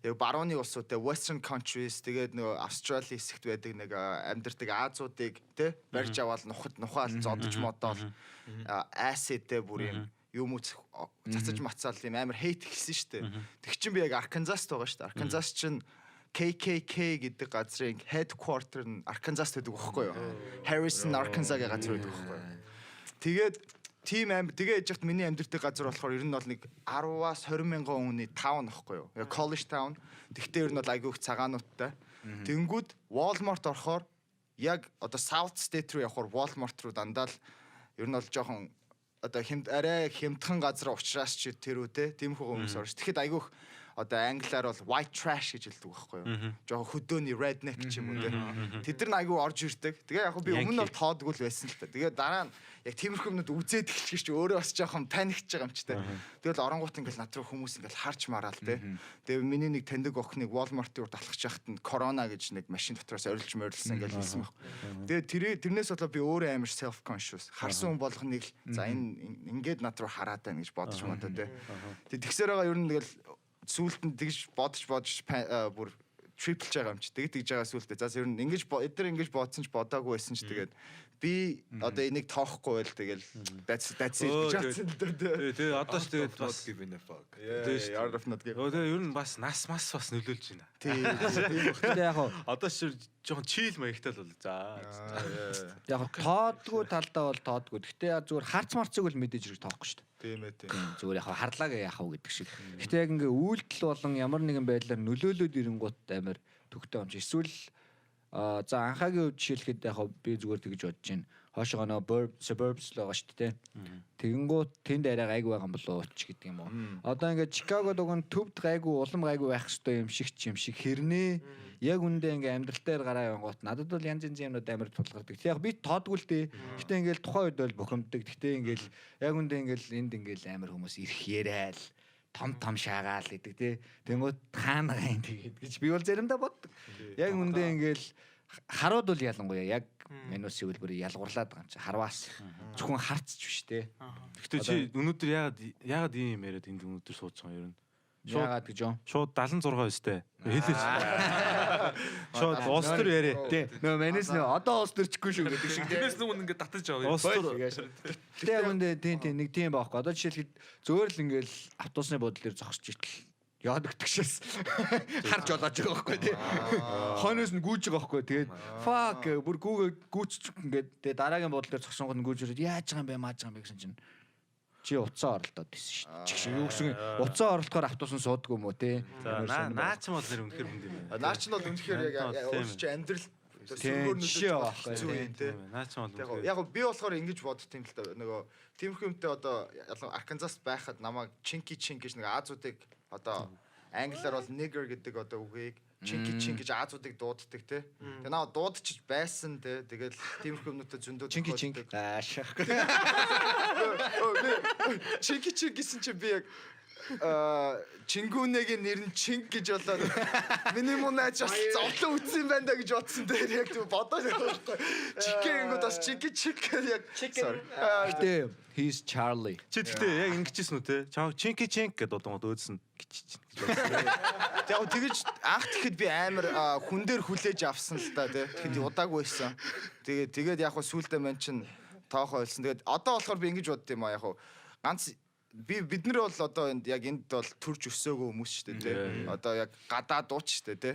яг барууны улсуудтай Western countries тэгээд нөгөө Австрали хэсэгт байдаг нэг амьдардаг Азиудыг те барьж аваад нухаал зодож модоол acid-тэй бүр юм цацаж мацаал юм амар hate ихсэн штэ. Тэг чин би яг Arkansas-т байгаа штэ. Arkansas чин KKK гэдэг газрын headquarter нь Arkansas-т байдаг байхгүй юу? Harrison, Arkansas гэх газар байдаг байхгүй юу? Тэгээд тийм тэгээ яж хат миний амьдардаг газар болохоор ер нь бол нэг 10-аас 20,000 хүний таун байхгүй юу? Яг college town. Тэгтээ ер нь бол айгүй их цагаануудтай. Тэнгүүд Walmart орохоор яг одоо South State руу явахаар Walmart руу дандаа л ер нь бол жоохон одоо арай хямдхан газар уучраас ч тэр үдэ тиймэрхүү хүмүүс орж. Тэгэхэд айгүй их одоо англиар бол white trash гэж хэлдэг байхгүй юу? Жоохон хөдөөний redneck ч юм уу те. Тэд нар айгүй орж ирдэг. Тэгээ яг би өмнө нь бол тоодгүй л байсан л та. Тэгээ дараа нь яг тиймэрхүү юмнууд үзээд эхэлчих чи өөрөө бас жоохон паникч байгаа юм чи те. Тэгэл оронгууд ингээл над руу хүмүүс ингээл харж мараал те. Тэгээ миний нэг таньдаг охиныг Walmart-ийн урд алхаж яхад нь корона гэж нэг машин дотроос орилж морилсан ингээл хэлсэн байхгүй. Тэгээ тэрнээс болоо би өөрөө амар self conscious. Харсан хүн болгоныг за энэ ингээд над руу хараад байна гэж бодож модоо те. Тэгээ тэгсээр байгаа ер нь тэгэл сүүлд нь тэгж бодож бүр triple байгаа юм чи. Тэгж байгаа сүүлдээ. За ер нь ингэж эдгээр ингэж бодсон ч бодоагүй байсан ч тэгээд би одоо энийг тоохгүй байл тэгэл that's it гэж бодсон. Тэгээ одоо ч тэгээд бас given a fuck. Yard of not give. Тэгээ ер нь бас нас бас нөлөөлж байна. Тийм. Тэгээ яг одоо ч жоохон chill маягтай л бол за. Яг тоодгүй талдаа бол тоодгүй. Гэтэ зүгээр харц марцыг бол мэдээж хэрэг тоохгүй шүү дээ. Тийм ээ тийм. Зүгээр яг харлаа гэ яхав гэдэг шиг. Гэтэ яг ингээ үйлдэл болон ямар нэгэн байдлаар нөлөөлөд ирэнгуут амар төгтөө юм чи. Эсвэл За анхаагийн үед жишээлхэд яг би зүгээр тэгж бодож байна. Хоошоо нөө suburbs л байгаа шүү дээ. Тэгэнгүүт тэнд арай гайгүй байгаа юм болоо ч гэдэг юм уу. Одоо ингээд Чикагод уг нь төвд гайгүй улам гайгүй байх хэрэгтэй юм шиг хэрнээ яг үндэ ингээд амьдрал дээр гараа явангууд надад бол янз янзын юмнууд амар тулгардаг. Яг би тоодгүй л дээ. Гэтэ ингээд тухайн үед бол бухимддаг. Гэтэ ингээд яг үндэ ингээд энд ингээд амар хүмүүс ирэх яриад том шаагаал гэдэг тий. Тэнгүүд хаана гайн тэгээд гэж би бол заримдаа боддог. Яг үндэ ингээд харууд бол ялангуяа яг минусийн үлбэр ялгуурлаад байгаа юм чи харваас зөвхөн харцч биш те. Гэхдээ чи өнөөдөр яагаад ийм яриад энд өнөөдөр сууж байгаа юм ер нь? Яагаад гэж юм? Шууд 76 өстэй. Хэлээч. Шууд улс төр яриа. Тий. Нөө манайс нөө одоо улс төрчихгүй шүү гэдэг шиг. Тэрнээс нүг ингээд татаж аваа. Улс төр. Гэтэ яг үндэ тийм нэг тийм байхгүй. Одоо жишээлхэд зөөр л ингээл автобусны буудлын дээр зогсож итэл яадаг тгшээс харж олоож байгаа байхгүй тий. Хойноос нь гүйж байгаа байхгүй. Тэгээд fuck бүр гүйч ингээд тэгээд дараагийн буудлын дээр зогсонгод нь гүйж ирээд яаж байгаа юм бэ мааж байгаа юм бэ гэсэн чинь чи уцаа оролдоод байсан шүү. Чиг шиг юу гэсэн уцаа оролдохоор автобус нь сууддаг юм уу те. Наа ч юм бол нэр үнэхэр хүнд юм байна. Наа ч нь бол үнэхээр яг өөрч амьдрал жишээ байгаа байхгүй те. Наа ч бол яг би болохоор ингэж боддtiin л да нөгөө тиймэрхүүмтэй одоо Арканзас байхад намайг Чинки гэж нэг Азуудыг одоо англиар бол nigger гэдэг одоо үгийг Чинки гэж Азуудыг дууддаг те. Тэгээ наа дуудчих байсан те. Тэгэл тиймэрхүүмнүүдэд зөндөө Чинки аашаа. Чинки гэсэн чи би яг Чингүнэгийн нэр нь Чинг гэж болоод миний мунаач бас зовлон үтсэн юм байна да гэж бодсон дээр яг бодож байгаа байхгүй. Чикэнгүүд бас Чинки яг Гэтэ he's Charlie. Чи тэгтээ яг ингэжсэн үү те? Чаа Чинки гэдэг одонгод өөдсөн гэж байна. Яг тэгэж анх тэгэхэд би амар хүн дээр хүлээж авсан л та те. Тэгэхэд удаагүй байсан. Тэгээд яг хөө сүултээ мэн чин тоохоо ойлсон. Тэгээд одоо болохоор би ингэж бодд юм аа яг хөө ганц бид нар бол одоо яг энд бол төрж өсөөгөө хүмүүс шүү дээ тий. Одоо яг гадаад дууч шүү дээ тий.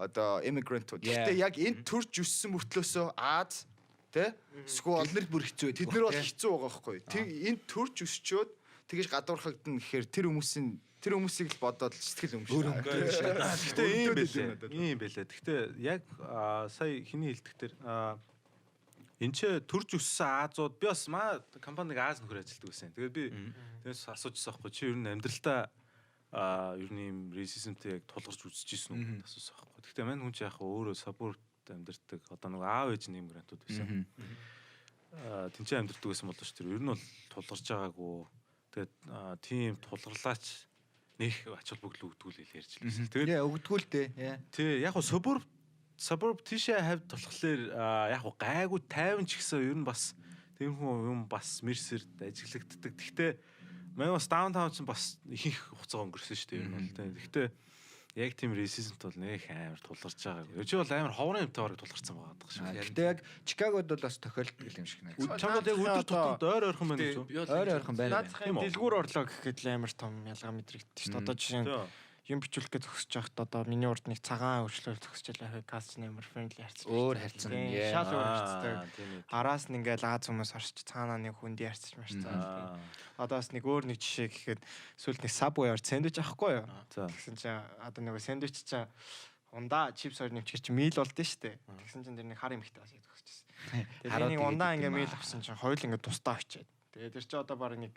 Одоо immigrant-ууд. Гэхдээ яг энд төрж өссөн мөртлөөсөө Аз тий. Эсвэл Тэд нар бүр хэцүү байдаг. Тэд нар бол хэцүү байгаа байхгүй. Тэг энд төрж өсчөөд тэгэж гадуурхагдана гэхээр тэр хүмүүсийг л бодоод сэтгэл өмшөв. Гэхдээ ийм байлээ. Ийм байлээ. Гэхдээ яг сая хиний хэлдэг тэр энэ ч төрж өссөн Азууд би бас компаниг Аз нөхөр ажилладаг байсан. Тэгээд би тэрс асуужсан байхгүй чи ер нь амьдралдаа ер нь юм racismтэй яг тулгарч үзчихсэн үү асуусан байхгүй. Гэхдээ мань хүн чи яг өөрөө сабурбт амьдардаг одоо нэг аав ээж нь иммигрантууд байсан. Тэнцээ амьдардаг байсан болооч тэр ер нь бол тулгарч байгаагүй. Тэгээд тийм тулгарлаач нэх ач холбогдол өгдөг л ярьж лээсэн. Тэгээд өгдөг л дээ. Тий яг suburb тийшээ хавьд болохоор яг гайгүй 50 ч гэсэн ер нь бас тиймэрхүү юм бас мерсерд ажиглагддаг. Гэхдээ манай бас даунтаун ч бас ихэнх хугацаа өнгөрсөн шүү дээ ер нь бол. Гэхдээ яг тийм racismт бол нэх амар тулгарч байгаа. Өчиг бол амар ховрын юмтай бараг тулгарсан байгаа шүү. Гэхдээ яг Чикагод бол бас тохиолддог юм шиг байна. Чамд яг өдөр тутамд ойр ойрхон байна гэж үү? Ойр ойрхон байна. Наадхын дэлгүүр орлоо гэхэд л амар том ялгаа мэдрэгдэж шүү дээ. Одоо жишээ нь юм бичлэх гэж зогсож байхад одоо миний урд нэг цагаан хөрчлөөр зогсож байхад каст нэмэр friendly харцсан. Өөр харцсан. Шал өөр харцдаг. Араас нь ингээл Аз хүмүүс орч цаанаа нэг хүнд ярьчих марцсан. Одоо бас нэг өөр нэг жишээ гэхэд сүүлд нэг Subway-оор сэндвич авахгүй юу? Тэгсэн чинь одоо нэг сэндвич чинь ундаа чипс хоёр нэмчихэр чи мил болдсон шүү дээ. Тэгсэн чинь тэр нэг хар эмхтэй бас яг зогсчихсэн. Тэгээд нэг ундаа ингээ мил авсан чинь хоёул ингээ тустаа очиад. Тэгээд тэр чи одоо баг нэг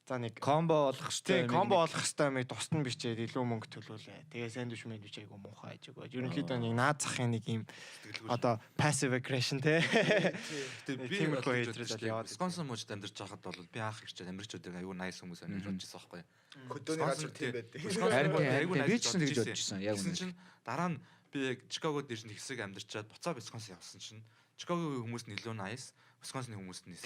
за нэг комбо олох хэрэгтэй. Комбо олох хэрэгтэй юм тусад нь бичээд илүү мөнгө төлөөлээ. Тэгээ сэндвич мэндвич айгу муухай гэж өгөө. Ерөнхийдөө нэг наад захын нэг юм одоо passive aggression те. Тэгээ би Wisconsin мужид амьдарч байхад бол би анх ирчээд Америкчуудыг айгу nice хүмүүс амьдарч байсан байхгүй. Хөдөөний газар тийм байдаг. Харин би ч гэсэн тэгж бодчихсон. Яг үнэ. Чинь дараа нь би яг Чикагод ирсэн хэсэг амьдарчаад буцаа Wisconsin явсан чинь Чикагогийн хүмүүс нь илүү nice. Wisconsin хүмүүс нь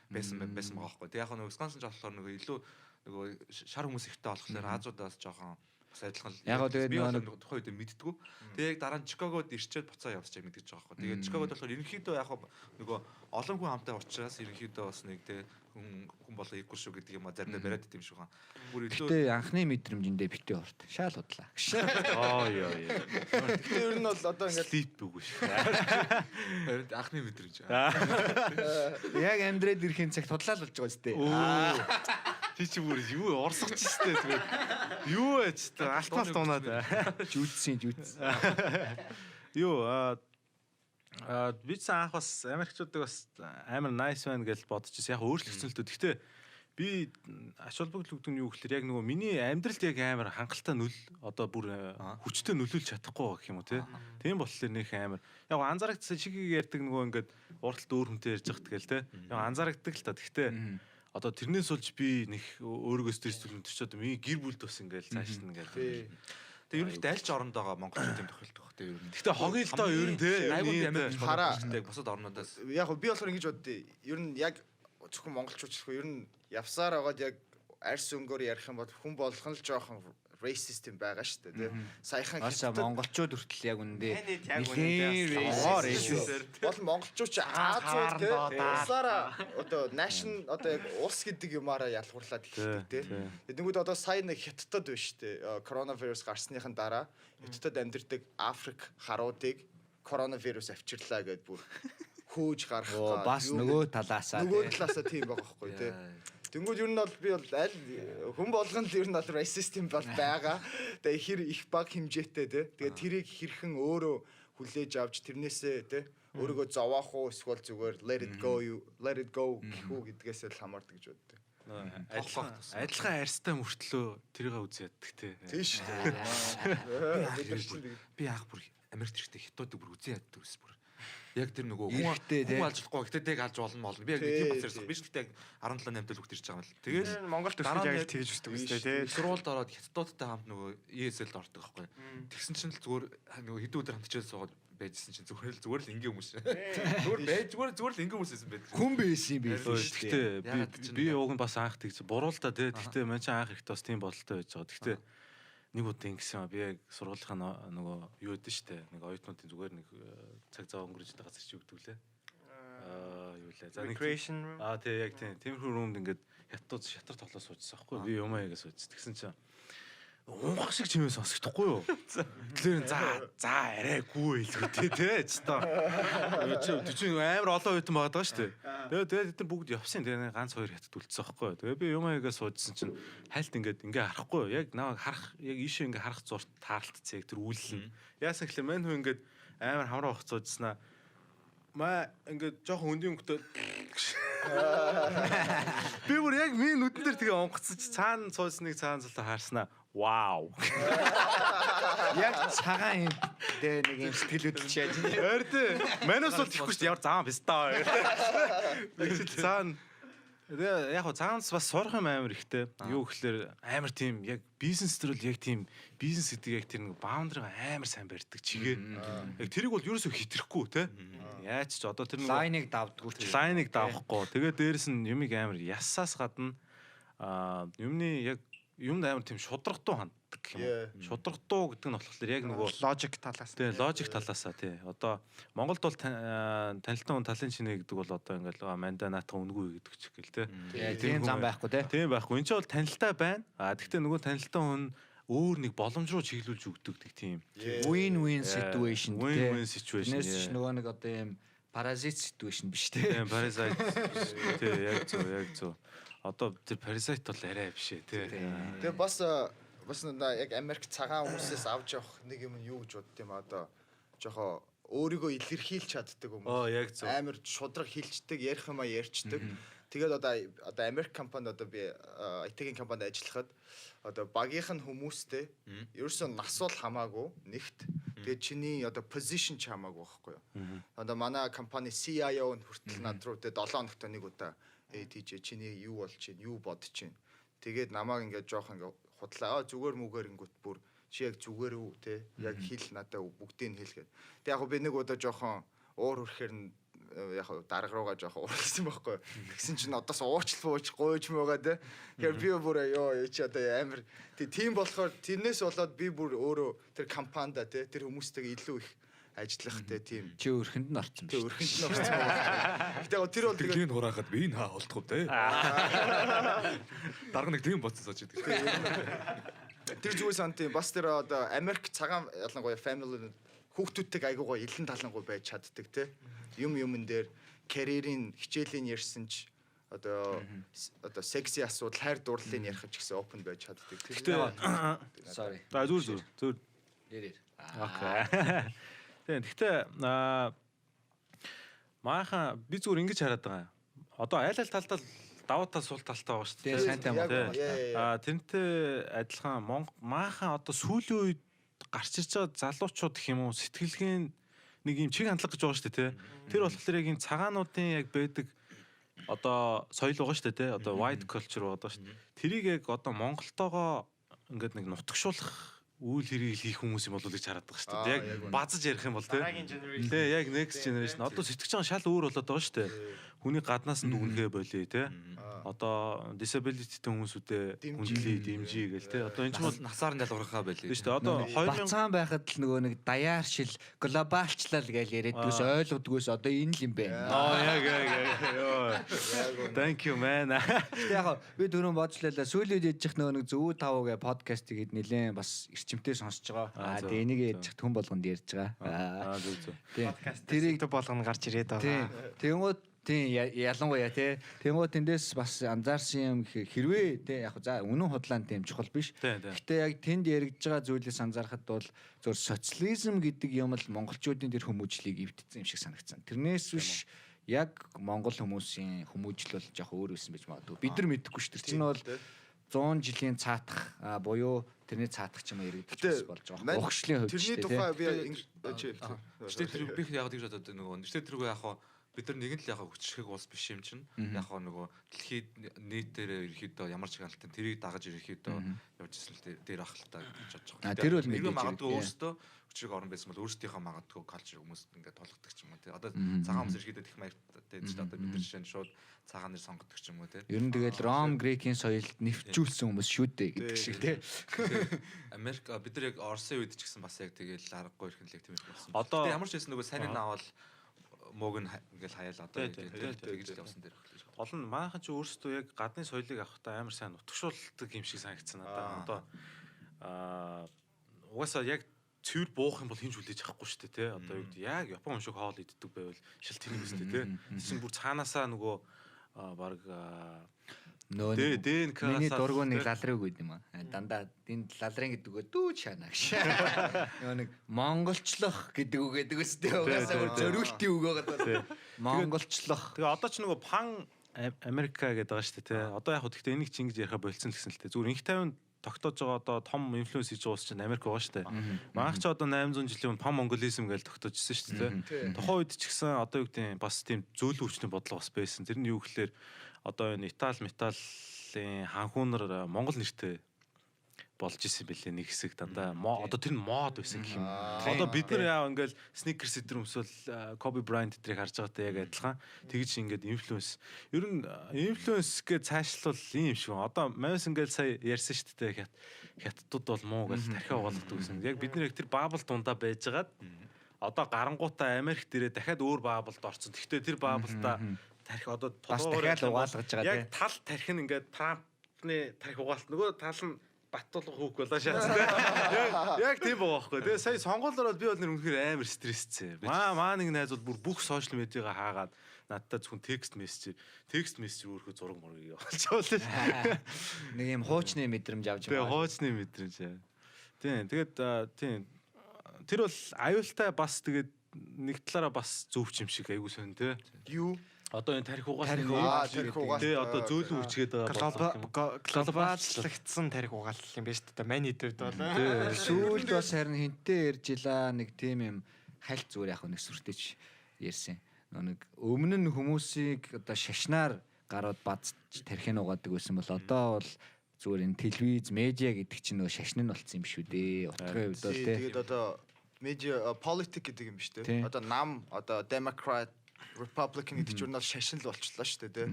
байсан байгаа байхгүй. Тэг яг нь Wisconsin ч болохоор нөгөө илүү нөгөө шар хүмүүс ихтэй болохоор Азуудаас жоохон бас адилхан яг тэгээд нөгөө тухайн үед мэддэггүй. Тэг яг дараа нь Чикагод ирчээд буцаа явчих мэдэж байгаа байхгүй. Тэгээд Чикагод болохоор ерөнхийдөө яг нөгөө олон хүн хамтаа учраас ерөнхийдөө бас нэг тэг хүн болоо иггүй шүү гэдэг юм а заримдаа бариад идэм шүү хаан. Бүр илүү Гэтэ анхны мэдрэмжиндээ битээ урт. Шаал удлаа. Яа. Гэхдээ ер нь бол одоо ингээд sleep үгүй шүү. Харин анхны мэдрэмж. Яг амьдрээд ирэхин цаг тудлаа л болж байгаа зү. Тий чи бүр юу орсгоч штэ тэгээд юу байж та алтмал дунаад жүдсэн. юу Би ч анх бас Америкчуудыг бас амар nice байна гэж бодчихсон. Яг өөрчлөгдсөн л дөө. Гэхдээ би ач холбогдол гэдэг нь юу гэхээр яг нөгөө миний амьдралд яг амар хангалттай одоо бүр хүчтэй нөлөөлж чадахгүй гэх юм уу тийм болохоор нөх амар яг анзаарагдсан шигийг ярьдаг нөгөө ингээд уралт өөр хүнтэй ярьж байгаа тэгэл те яг анзаарагддаг л та. Гэхдээ одоо тэрнээс болж би нэг өөрийгөө стресстэй өнтөрч одоо миний гэр бүлд бас ингээд цааш нь ингээд Тэгээ ерөнхийдөө аль ч оронд байгаа монголчууд юм тохиолдох хөөхтэй ер нь. Гэхдээ хогийн л доо ер нь те айгүй Америк хараатай бусад орнуудаас яг би болохоор ингэж боддیں۔ Ер нь яг зөвхөн монголчууд ч ер нь явсаар байгаад яг арьс өнгөөр ярих юм бол хүн болгон л жоохон racist юм байгаа шүү дээ тий. Саяхан монголчууд хүртэл яг үндэ racist бол монголчууд ч Азууд тий. Улсаараа одоо nation одоо яг улс гэдэг юмараа ялгуурлаад эхэлдэг тий. Тэнгүүд одоо сая нэг хятадд байна шүү дээ. Коронавирус гарсныхан дараа хятадд амьдардаг Африк харуудыг коронавирус авчирлаа гэдээ бүр хөөж гарах гоо бас нөгөө талаасаа тийм байгаа байхгүй тий. Тэнгүүд ер нь бол би бол аль хүн болгонд ер нь бол racist юм бол байгаа. Тэгээ хэр их баг хэмжээтэй тий. Тэгээ тэрийг хэрхэн өөрөө хүлээж авч тэрнээсээ тий өөрийгөө зовоох уу эсвэл зүгээр let it go гэх үү гэдгээс л хамаардаг гэж боддог. Адилхан арьстай мөртлөө тэрийг үз яддаг тий. Тийм шүү дээ. Би яах бүр Америкт ирэхдээ хятадыг бүр үзэн яддаг ус бүр. Яг тэр нөгөө хүн алж болохгүй гэхдээ тэг алж болно. Би яг тийм бас ярьсан. Би ч гэхдээ 17 8 дэх хүрч байгаа юм л. Тэгээд Монголд төсөж яг тэгж үздэг үстэй тий. Сургуульд ороод хятадуудтай хамт нөгөө ESL-д ордог байхгүй. Тэгсэн чинь л зүгээр нөгөө хэдэн өдөр хамтчаад суугаад байжсэн чинь зүгээр л ингийн хүмүүс. Зүгээр л ингийн хүмүүс байсан байдаг. Хүн байсан юм биш үү? Гэхдээ би уг нь бас анх тэгж буруулдаа тий. Гэхдээ мань ч анх ихт бас тийм бодолтой байж байгаа. Гэхдээ нэг удаа ингэсэн би яг сургуулийнхаа нөгөө юу өдөн штэ нэг оюутнуудын зүгээр нэг цаг зав өнгөрөж байгаа газар чи өгдөг лээ. Юу лээ. За нэг тий яг тиймэрхүү румд ингээд шатар тоглоо суужсан аахгүй би юм аяга сууж. Тэгсэн чинь унгах шиг чимээ сонсогдохгүй юу? Тэгэхээр за арайгүй хэлгүй тий ч та. Чи амар олон оюутан байгаа шүү дээ. Тэгээд тэд бүгд явсан. Тэгээд ганц хоёр хятад үлдсэн аахгүй. Тэгээд би юм аяга суужсан чинь хальт ингээд харахгүй юу? Яг намайг харах яг ийшээ ингээд харах зурт таалтцээ тэр үйлэн. Яасан гэхэл мань хүн ингээд амар хамраа ухцуулснаа. Маа ингээд жоохон өндийн өнгөтэй би бүр яг миний нүдэн дээр тэгээ онгоцож цаана суусныг цаана зулаа харснаа. Вау. Яг цагаан юм. Тэгээ нэг юм сэтгэл хөдлөж яаж нэ. Орд. Манайс бол тийхгүй шүү дээ. Ямар заан биз таа. Цаана. Тэгээ яг цаанаас бас сурах юм амар ихтэй. Юу гэхэлэр амар тийм яг бизнес төр бол яг тийм бизнес гэдэг яг тэр нэг баундрыг амар сайн барьдаг чигээ. Яг тэрийг бол ерөөсөө хитрэхгүй те. Яаж ч одоо тэр нэг лайныг давдггүй ч лайныг давахгүй. Тэгээ дээрэс нь юмыг амар ясаас гадна юмны яг юмд амар тийм шудрагдуу ханддаг гэх юм. Шудрагдуу гэдэг нь болохоор яг нөгөө логик талаас. Тий, логик талаасаа тий. Одоо Монголд бол танилтан хүн талын шинэ гэдэг бол одоо ингээл манда наатах үнгүй гэдэг ч гэл тий. Тийм зам байхгүй тий. Тийм байхгүй. Энд чинь бол танилтаа байна. Гэхдээ нөгөө танилтан хүн өөр нэг боломж руу чиглүүлж өгдөг тийм. Win-win situation. Win-win situation. Нэс нөгөө нэг одоо юм паразит situation биш тий. Тийм, паразит. Тий, яг зөв. Одоо тэр паразит бол арай биш ээ тий. Тэгээ бас яг Америк цагаан хүмүүсээс авч явах нэг юм юу гэж бодд юм одоо жоохоо өөрийгөө илэрхийлж чаддаг хүмүүс. Яг зөв. Амар шудраг хилчдэг, ярих юмаа ярьчдаг. Тэгээд одоо Америк компанид одоо би IT-ийн компанид ажиллахад одоо багийнх нь хүмүүстэй ерөөсөө нас бол хамаагүй нэгт. Тэгээд чиний одоо position ч хамаагүй байхгүй юу. Одоо манай компани CIO нь хүртэл над руу 7 хоногт нэг удаа TJ чиний юу болж чинь, юу бодож чинь. Тэгээд намайг ингээд жоох ингээд худлаа. Зүгээр мүгээр ингүүт бүр чи яг зүгээр үү те. Яг хэл надаа бүгдийг хэлгээд. Тэг яг би нэг удаа жоохон уур хүрхээр нь яг дарга руугаа жоохон уурсан байхгүй. Тэгсэн чинь одоос уучлал гойж мөгаа те. Тэгэхээр би бүр чи одоо амар тийм болохоор тэрнээс болоод би бүр өөрөө тэр компанид те тэр хүмүүстэйгээ илүү их ажиллахтай тийм чи өрхөнд нь орсон тийм өрхөнд нь орсон байна. Гэтэ тэр бол тэгээд хураахад би энэ хаа олдох уу те. Дарга нэг тийм бодсон сууж идэг. Тэр зүгээр сантим бас тэр одоо Америк цагаан ялангуяа family хүүхдүүдтэй айгуугаа илэн талангуй байж чаддаг те. Юмн дээр карьерийн хичээлийн ярьсан ч одоо секси асуудал хайр дурлалыг ярих ч гэсэн open байж чаддаг. Гэтэ sorry. Зүгээр. Ярээр. Окей. Гэхдээ Маахан би зүгээр ингэж хараад байгаа. Одоо айл талдаа даваа тал сул талтай байгаа шүү дээ. Сайн тань байна. Тэрнтэй адилхан маахан одоо сүүлийн үед гарч ирж байгаа залуучууд гэх юм уу сэтгэлгээний нэг юм чиг хандлага гэж байгаа шүү дээ. Тэр болохоор яг энэ цагаануудын яг байдаг одоо соёл байгаа шүү дээ. Одоо white culture байгаа шүү дээ. Тэрийг яг одоо Монголтойгоо ингээд нэг нутагшуулах үйл хэрийг хийх хүмүүс юм болов уу гэж хараад байгаа шүү дээ. Яг базаж ярих юм бол тий. Яг next generation одоо сэтгэж байгаа шал өөр болоод байгаа шүү дээ. Хүний гаднаас нь дүгнэхээ болиё тий. Одоо disabilityтэй хүмүүсүүдэд хүндлэе, дэмжиж гээл тий. Одоо энэ ч бол насаар нь ялгархаа байлээ. шүү дээ. Одоо Бацаан байхад л нөгөө нэг даяаршил глобалчлал гэж яриадгүйс ойлгодгүйс одоо энэ л юм байна. Яг. Thank you man. Гэтэ яг би түрүүн бодчлаа сүүлийн үед ядчих нөгөө нэг зөв тавуу гэ подкастыг хэд нилээн бас эрчимтэй сонсож байгаа. Тэгээ энийг ядчих хүн болгонд ярьж байгаа. Тийм. Тэрийг болгоно гарч ирээд байгаа. Тэнгууд тийм ялангуяа тий. Тэнгууд тэндээс бас анзаарсан юм хэрвээ тий яг за үнэн худлаан тийм чухал биш. Гэтэ яг тэнд яригдж байгаа зүйлээс анзаархад бол зөв социализм гэдэг юм л монголчуудын тэр хүмүүжлийг эвдсэн юм шиг санагдсан. Тэрнээс биш яг монгол хүмүүсийн хүмүүжил бол жоох өөр байсан байж магадгүй. Бид нар мэдэхгүй шүү. Тэр чинь бол 100 жилийн цаатах буюу тэрний цаатах ч юм яригдчих болж байгаа. Ухшлын хувьд тэрний тухай би тэр би яг гэж бодоод нөгөө тэр яг бид нар нэгэн л яг хүчрэх улс биш юм чинь яг нөгөө дэлхийд нийтээр ерөөхдөө ямар ч хангалттай тэрийг дагаж ерөөхдөө явж ирсэн л дээр ах л та гэж бодож байгаа. Тэр бол мэдээж магадгүй өөртөө хүчрэх орн байсан бол өөрсдийнхөө магадгүй калчер хүмүүст ингээд толгодох ч юм уу тий. Одоо цагаан хүмүүс ерөөхдөө их маягтай дээ ч одоо бид нар жишээ нь шууд цагаан нэр сонгодог ч юм уу тий. Ер нь тэгэл Ром Грекийн соёлд нэвчүүлсэн хүмүүс шүү дээ гэдэг шиг тий. Америк бид нар яг Орсын үед ч гэсэн бас яг тэгэл аргагүй эрхэнлэг тийм их болсон. Одоо ямар ч байсан нөгөө сайн наавал мог нь ингээл хаяал одоо тэгж л явсан дээр эхэлж байна. Гол нь маахан ч өөрсдөө яг гадны соёлыг авахтаа амар сайн нутагшуулдаг юм шиг санагдсан надад. Одоо угаасаа яг цэвэр буух юм бол хинж хүлээж авахгүй шүү дээ тий. Одоо юу гэдэг яг Япон шиг хоол иддэг байвал шил тийм үстэй тий. Тэсин бүр цаанаасаа нөгөө баг ДНК миний дургуун нэг лалрыг үйд юм аа. Дандаа энд лалрын гэдэг үгээ дүү чана гэж. Нөгөө нэг монголчлох гэдэг үг гэдэг үстэй угаасаа зориултын үг байгаа. Монголчлох. Тэгээ одоо ч нөгөө пан Америка гэдэг байгаа шүү дээ тий. Одоо яг гэхдээ энийг чи ингэж яриха болцсон л гэсэн л тий. Зүгээр инх тайван тогтоож байгаа одоо том инфлюенс хийж байгаа улс чинь Америк байгаа шүү дээ. Манайх ч одоо 800 жилийн өмнө пан монголизм гэж тогтоожсэн шүү дээ. Тухайн үед ч гэсэн одоо юу гэдэг бас тийм зөөлөн хүчний бодлого бас байсан. Тэр нь юу гэхээр одоо энэ металлын ханхуунар монгол нэртэй болж исэн бэлээ нэг хэсэг дандаа одоо тэр нь мод байсан гэх юм. Одоо бид нар яа ингээл sneakers эдэр өмсвөл Kobe Bryant эдрийг харж байгаатай яг адилхан тэгж ингээд инфлюенс. Ер нь инфлюенс гэж цаашлал ийм шиг. Одоо Мавс ингээл сая ярьсан шүү дээ хятадууд бол муу гэж тархиа угаалгадаг гэсэн. Яг бид нар яг тэр баабл дундаа байжгаад одоо гарангуудаа Америк дээрээ дахиад өөр баабалд орсон. Гэхдээ тэр баабалтаа тархи одоо дахиад угаалгаж байгаа тийм. Яг тал тархи нь ингээд Трампны тархи угаалт нөгөө тал нь Баттулга хүүк болоо шаасан. Яг тийм байгаа байхгүй. Тэгээ сая сонгуулиороо би бол нэр үнэхээр амар стрессцээ. Маа нэг найз бол бүр бүх сошиал медиагаа хаагаад надтай зөвхөн текст мессеж өөрхөө зураг мөргийг явуулчихвал. Нэг юм хуучны мэдрэмж авч байгаа. Тэгээ хуучны мэдрэмж. Тийм. Тэгээд тийм. Тэр бол аюултай бас тэгээд нэг талаараа бас зөвч юм шиг айгуу сонь тий. Юу одоо энэ тарих угаалт тий одоо зөөлөн хүчгээд байгаа глобалчлагдсан тарих угаалт юм байна шүү дээ. Маний төвд бол сүүлд бас харин хинтээ ярьжила нэг тийм юм хальт зүгээр яг нэг сүртэйч ярьсан. Нэг өмнө нь хүмүүсийг одоо шашнаар гарууд бадж тархинь угаадаг байсан бол одоо бол зүгээр энэ телевиз, медиа гэдэг чинь нөгөө шашны нь болцсон юм шүү дээ. Утгын хувьд бол тий. Тэгээд одоо медиа политик гэдэг юм биш үү? Одоо нам одоо Democrat Republican гэдэг журнал шашин л болчихлоо шүү дээ тий.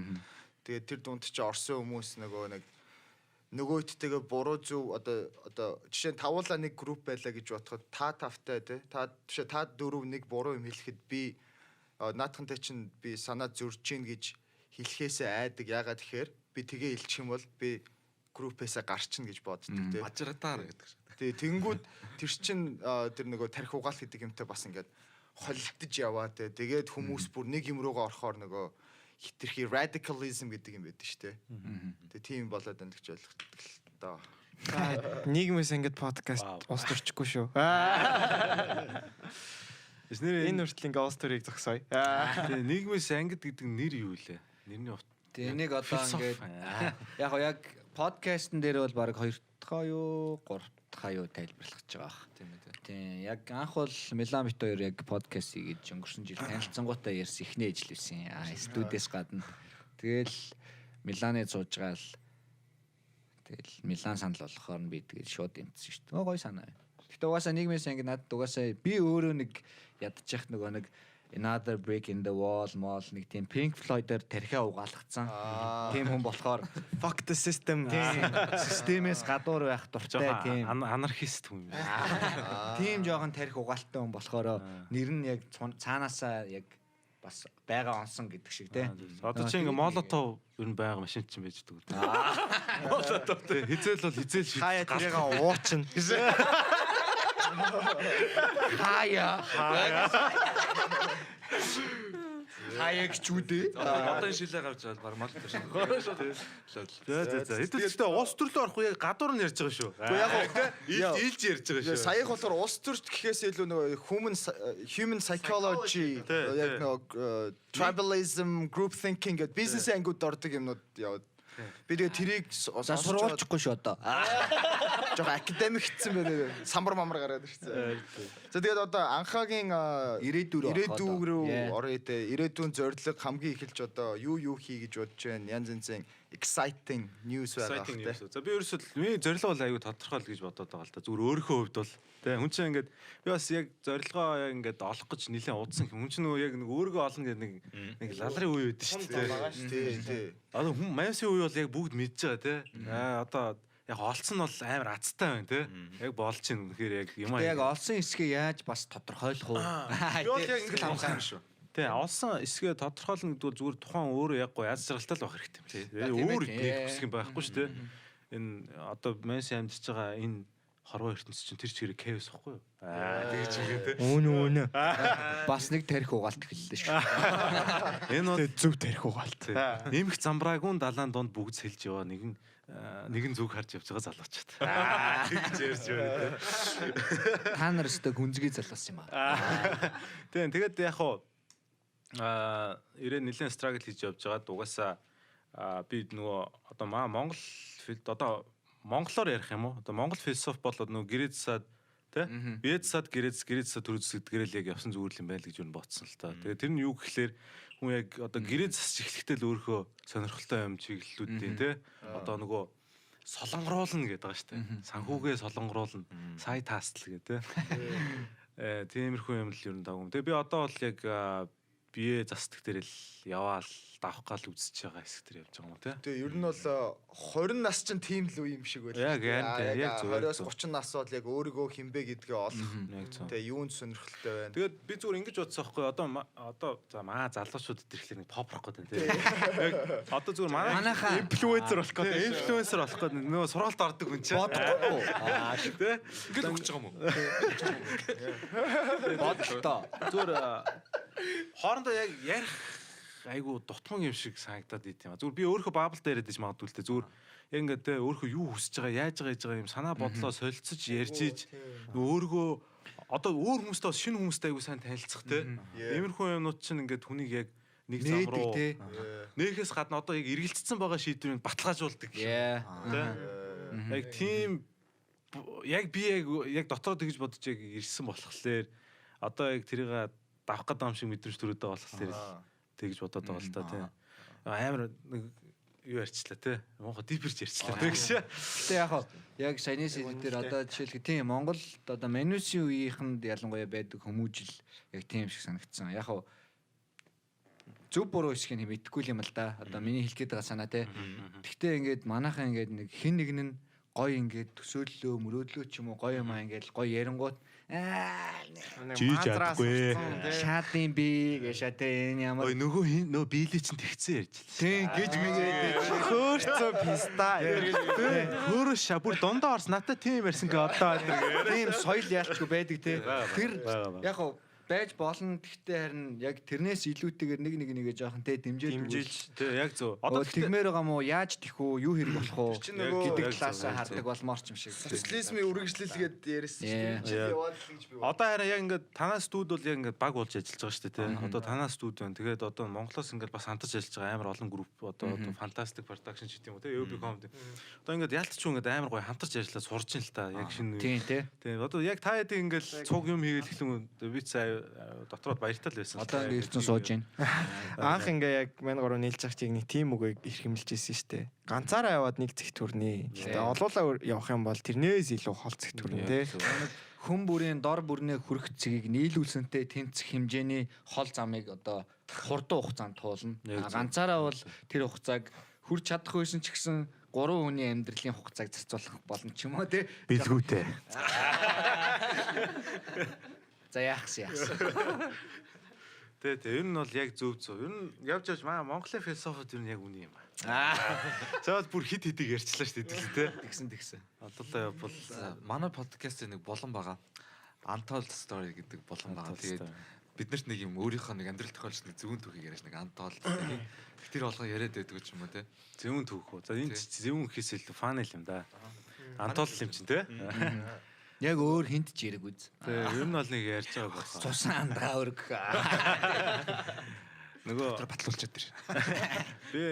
Тэгээд тэр дунд чи Орсын хүмүүс нөгөөдтэйгээ буруу зөв одоо жишээ нь тавуулаа нэг групп байлаа гэж бодоход та тавтай тий. Та жишээ та дөрөв нэг буруу юм хэлэхэд би наадхантай чинь би санаа зөрж гин гэж хэлхээсээ айдаг. Ягаад тэгэхээр би тгээ хэлчих юм бол би группээсээ гарчихна гэж боддог тий. Ажратаар гэдэг шиг. Тэгээ тэнгүүд тэр чин тэр нөгөө тарих угаалт гэдэг юмтай бас ингээд холилдож яваа те. Тэгээд хүмүүс бүр нэг юм руугаа орохоор нөгөө хитрхи radicalism гэдэг юм байдаг шүү дээ. Тэгээ тийм болоод байна гэж ойлгодог л доо. Нийгмээс ингээд подкаст устөрчихгүй шүү. Энэ хүртэл ингээ All-Story-г зогсоё. Тэгээ нийгмээс ангид гэдэг нэр юу вэ? Нэрний утга. Тэгээ нэг одоо ингээд яг подкастн дээр бол баг 2 дахь юу 3 дахь юу тайлбарлах гэж байгаа бах. Тийм яг анх бол Милан бит хоёр яг подкаст хийж өнгөрсөн жил танилцсангуудаа ярьсан эхний ижил байсан. Студиэс гадна. Тэгэл Миланы сууж байгаа л тэгэл Милан санал болохоор би тэгэл шууд эмтсэн шүү дээ. Гой санаа. Гэтэ угаасаа нийгмээс ингэ надад угаасаа би өөрөө нэг ядчих нөгөө нэг Another Brick in the Wall мол нэг тийм Pink Floyd-оор тархиа угаалгацсан. Тийм хүн болохоор Fuck the system. Системээс гадуур байх дуртай тийм анархист хүн. Тийм жоохон тарих угаалтай хүн болохоор нэр нь яг цаанаасаа яг бас байгаа онсон гэдэг шиг тий. Одоо чи ингээ молотов ер нь байгаа машин чинь байж дгүй. Молотов тий. Хизээл бол хизээл шийд. Хаяа тэрийг уучин. Хаяа. Хаяг чүдээ. Одоо шилээ гарч байгаа баг молотов шиг. За. Хэдүүлээ уус төрлөө орохгүй яг гадуур нь ярьж байгаа шүү. Яг Илж ярьж байгаа шүү. саяхан болохоор улс төрч гэхээс илүү нөгөө human psychology яг нөгөө tribalism, group thinking гэдэг бизнес ангиуд ордог юмнууд яваад. Би тэгээ тэрийг сурвалжихгүй шүү одоо. Жог академик гэсэн байна. Самбар мамар гараад ирсэн. За тэгээд одоо анхаагийн ирээдүйг рүү орё те. Ирээдүйн зорилго хамгийн эхэлж одоо юу хий гэж бодож байна. Янз янзын exciting news байгаа те. За би ерөөсөө миний зорилго бол аюу тодорхой л гэж бодоод байгаа л да. Зүгээр өөрийнхөө хувьд бол те хүн чинь ингээд би бас яг зорилгоо яг ингээд олох гэж нэлээд удсан юм. Хүн чинь нөгөө яг нэг өөрийгөө олно гэдэг нэг лалрын үе үүдэн шүү дээ. Тий. Одоо хүн мансын үе бол яг бүгд мэдж байгаа те. Одоо яг олцсон нь бол амар азтай байна те. Яг болж чинь үнэхээр яг юм аа. Яг олсон хэсгээ яаж бас тодорхойлох уу? Би бол яг ингэ хамсаа юм шүү. Тэ олсон хэсгээ тодорхойлно гэдэг бол зүгээр тухайн өөрөө яг гоо яз жаргалтай л байх хэрэгтэй юм. Өөр нэг хэсэг юм байхгүй шүү те. Энэ одоо мансын амьдж байгаа энэ хорвоо ертөнц чинь тэр чигээр chaos واخгүй юу? Тэгэж юм те. Үнэ. Бас нэг тарих угаалт эхэллээ шүү. Энэ бол Зөв тарих угаалт. нэмэх замбраагүй далайн донд бүгд сэлж яваа нэгэн зүг харж явж байгаа залуучууд. Тэгж ярьж байна те. Та нар өстө гүнзгий залуус юм аа. Тийм тэгээд яг хуу ирээ нэлээд struggle хийж явж байгаа. Угаасаа би нөгөө одоо Монгол одоо монголоор ярих юм уу? Одоо монгол философи болоод нөгөө гэрээд сад тий? Бед сад гэрээд сад төр зүсгэдгэрэл яг явсан зүгээр юм байл гэж юу бодсон л та. Тэгээд тэр нь юу гэхлээр хүн яг одоо гэрээд засч эхлэхдээ л өөрөө сонирхолтой юм чиглэлүүдтэй тий? Одоо нөгөө солонгоруулна гэдэг байгаа шүү дээ. Санхүүгээ солонгоруулна. Сая таастал гэдэг тий? Тиймэрхүү юм л ер нь дагум. Тэгээ би одоо бол яг бие застдаг дээр л яваал давах гал үзэж байгаа хэсэг дээр явж байгаа юм тий. Тэгээ ер нь бол 20 нас чинь тийм л үе юм шиг байл. Яг яг зөв. 20-оос 30 нас бол яг өөрийгөө хинбэ гэдгээ олох. Тэгээ юунд сонирхолтой байна. Тэгээд би зүгээр ингэж бодсон байхгүй одоо за маа залуучууд ирэхлээр нэг pop rock гэдэг тий. Яг одоо зүгээр Манайхаа инфлюенсер болох гэдэг. Инфлюенсер болох гэдэг нөгөө сургалт ордог хүн чинь. бодохгүй. Тий. Ингэж өгч байгаа юм уу? Бодлоо. Зүгээр хоорондоо яг ярих айгу дутмаг юм шиг санагдаад ит юм. Зүгээр би өөрөө баблд яриад иж магадгүй л те. Зүгээр яг ингээд те өөрөө юу хүсэж байгаа, яаж байгаа юм санаа бодлоо солилцож ярьж иж өөргөө одоо өөр хүмүүстэй бас шинэ хүмүүстэй айгу сайн танилцах те. Иймэрхүү юмнууд чинь ингээд хүнийг яг нэг зам руу нээхээс гадна одоо яг эргэлцсэн байгаа шийдвэрийг баталгаажуулдаг. Тэ. Яг тийм яг би яг дотоод тэгж бодож яг ирсэн болохоор одоо яг тэрийг давах гэдэг юм шиг мэдрэмж төрөөдөө болохоор тэгж бодоод байгаа л та тий. Амар юу ярьчлаа тий. Монго дипэрч ярьчлаа тий гэж. Гэтэ яг саяны сэдв дээр одоо жишээлх тийм Монголд одоо Манусийн үеийнхэнд ялангуяа байдаг хүмүүжил яг тийм шиг санагдсан. Яг зөв буруу хэсгийг мэдэхгүй юм л да. Одоо миний хэлэх гээд байгаа санаа тий. Гэхдээ ингээд манайхаа ингээд нэг хин нэг нь гой ингээд төсөөллөө мөрөөдлөө ч юм уу гоё юм аа ингээд гоё ярингууд жиж ядгүй шаадын би гэж шатээ энэ ямар нөгөө биелий чинь тэгцэн ярьж л тийм гэж мэгээд Хөөрцөө писта. хөөрөө шабур дундаа орс надад тийм ярьсан гэ одоо тийм соёл яалчгүй байдаг те. Тэр яг байж болно. Гэхдээ харин яг тэрнээс илүүтэйгээр нэг жоохон тэ дэмжиж Тэг яг зөв. одоо тэгмээр байгаа мó яаж тэх үү юу хэрэг болох уу чинь нөгөө гэдэг талаас хардаг болмоор ч юм шиг. Социализмын үргэлжлэлгээд ярьсан чинь яваад л гэж би. Одоо хараа яг ингээд танаа студ бол яг ингээд баг болж ажиллаж байгаа шүү дээ тий. Одоо танаа студ байна. Тэгээд одоо Монголоос ингээд бас хамтарч ажиллаж байгаа амар олон групп одоо Fantastic Production ч гэдэг юм уу тий. UB Comedy. Одоо ингээд ялтч ингээд амар гоё хамтарч ажиллаад сурж ин л та яг шинэ. Тийм тий. Одоо яг та хэд ингээд цуг юм хийгээл эхлэн би цаа дотроод баяртай л байсан. Одоо ингээд ирсэн сууж байна. Анх ингээ яг мань гурав нийлж байгаа чиг нэг тим үгийг эрхэмлэж ирсэн штэ. Ганцаараа яваад нэг зэх төрний. Гэтэ олуулаа явах юм бол тэрнээс илүү хол зэх төрнө те. Хүн бүрийн дор бүрнээ хүрэх цэгийг нийлүүлсэнтэй тэнцэх хэмжээний хол замыг одоо хурдан хугацаанд туулна. Ганцаараа бол тэр хугацааг хүрч чадах байсан ч гэсэн 3 хүний амьдралын хугацааг зарцуулах болно ч юм уу те. Билгүүтэй. За яахс. Тэ ер нь бол яг зөв. Ер нь явж Монголын философид ер нь яг үний юм аа. Цаад бүр хит хитийг ярьчлаа шүү дээ Тэгсэн. Одоо бол манай подкастын нэг болон байгаа. Untold Story гэдэг болон байгаа. Тэгээд биднэрт нэг юм өөрийнхөө нэг амьдрал тохиолж нэг зөвүүн түүхийг яриаш нэг Untold гэдэг. Тэр болгоо яриад байдаг ч юм уу те. Зөвүүн түүх үү. За энэ зөвүүн гэхээс илүү фан юм да. Untold юм чинь те. Яг өөр хинт ч яриг үз. Тэгээ ер нь бол нэг ярьж байгаа байна. Цусан андгаа өрг. Нөгөө батлуулчаад тэр. Би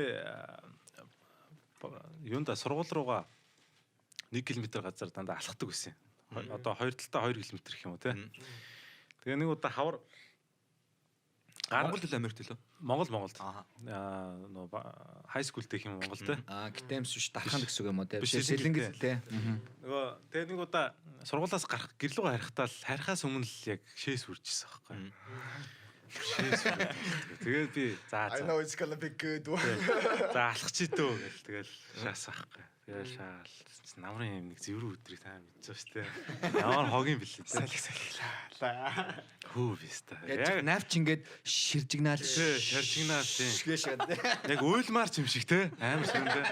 юунда сургууль руугаа 1 км газар дандаа алхдаг байсан. Одоо 2 талдаа 2 км гэх юм уу те. Тэгээ нэг удаа хавар Монгол хэл Америкт хэлөө. Монголд. Нөө хай скул дэх юм Монгол те. Гэтэмс биш даххан гэсэн үг юм уу те. Сэлэнгэл те. Нөгөө тэгээ нэг удаа сургуулаас гарах гэрлүүгээ харихтаа л харихаас өмнө л яг шээс үржижсэн байхгүй. Тэгээд би I know it's gonna be good. За алхах чи дөө гэл тэгэл шаас байхгүй. Тэгэл шаал намрын юм нэг зэврүү өдрийг таа мэдчихсэн шүү дээ. Ямар хогийн бэлээ те. Салхилаа. Хөө биста. Яг навч ингээд ширжигнаал тийм. Яг уйлмаар ч юм шиг те. Амар сүндэ.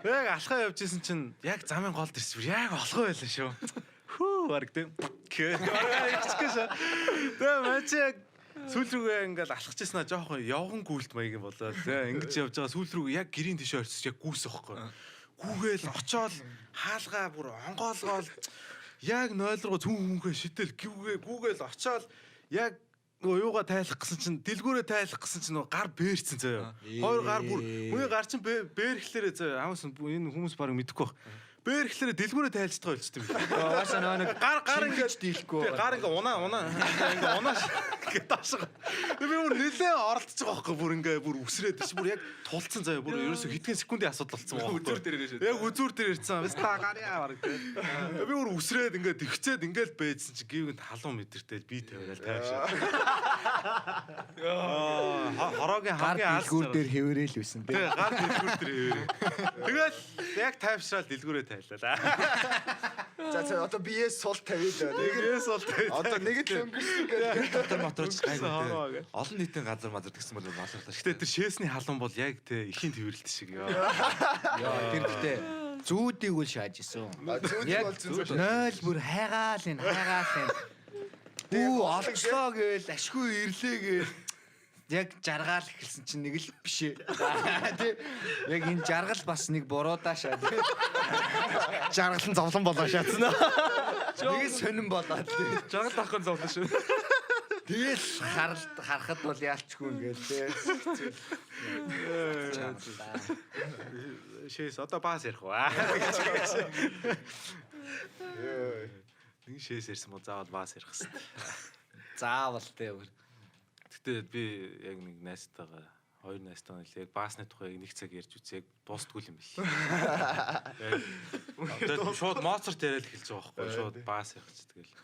Яг алхаа явж исэн чинь яг замын голд ирсэн. Яг олгоо байлаа шүү. Хүү баг тийм. Тэгээ мачиг сүүл рүүгээ ингээд алхаж ирсэн аа жоохон явган гүйлт маяг юм болоо. Тэгээ ингэж явж байгаа сүүл рүүгээ яг гэрийн тишээ орчиж яг гүйсэх байхгүй. Гүүгээл очоод хаалгаа бүр онгоолгоол яг 0 руу цүн хүнхээ шитэл гүүгээл очоод яг нөгөө юугаа тайлах гэсэн чинь дэлгүүрээ тайлах гэсэн чинь нөгөө гар бээрцэн заяа. Хоёр гар бүр хүний гар чинь бээрхлээрээ заяа. Амаас энэ хүмүүс барыг мэдэхгүй баг. Бээрхлээрээ дэлгүүрээ тайлцдаг байлцдаг юм. Гаашаа нэг гар ингэж дийлэхгүй. Гар ингээ унаа ингээ унаа гэдэг таашаа. Би бүр нэлээ оролцож байгаа байхгүй бүр ингээ бүр үсрээд чи бүр яг тулцсан заяа бүр ерөөсө хэдхэн секундын асуудал болсон байгаа. Үзүүр дээр ирсэн. Яг үзүүр дээр ирсэн. Бас та гарьяа бараг тий. Би бүр үсрээд ингээ тэгчээд ингээл бэйдсэн чи гівгэнд халуун мэдэртэй би тавиал тайвшаа. Хороогийн хамгийн алс дэлгүүр дээр хэврээл байсан тий. Гар дэлгүүр дээр хэврээ. Тэгэл яг тайвшраал дэлгүүрээ тайлаа. За одоо биеэс сул тавиад Нэгээс бол одоо нэг л өнгөрсөн гэдэг. Дотор моторч гайгүй. Олон нийтийн газар мазар гэсэн бол болоолаа. Гэтэ тэр шээсний халуун бол яг тэ ихийн төвөрлөлт шиг ёо. Тэр гэтээ зүүдийг үл шааж исэн. Яг 0 бүр хайгаал энэ. Бүү олчлоо гээл ашгүй ирлээ гээл яг жаргаал эхэлсэн чинь нэг л биш ээ. Тий. Яг энэ жаргал бас нэг буруудаа шаа. Жаргалан зовлон болоо шаацсан. Нэг сонирн болоод тий. Жаргал тахын зовлон шүү. Тэгэл харахад бол яалчгүй ингээл тий. Шээс одоо баас ярих уу? Нэг шээс ярьсан бол заавал баас ярих гэсэн. Заавал тий. Гэтэ би яг нэг найзтайгаа хоёр найзтайгаа л яг баасны тухай нэг цаг ярьж үзээ дуустгүй юм бэл. Одоо шууд Моцарт яриад эхэлж байгаа байхгүй шууд баас ярих ч тэгэл.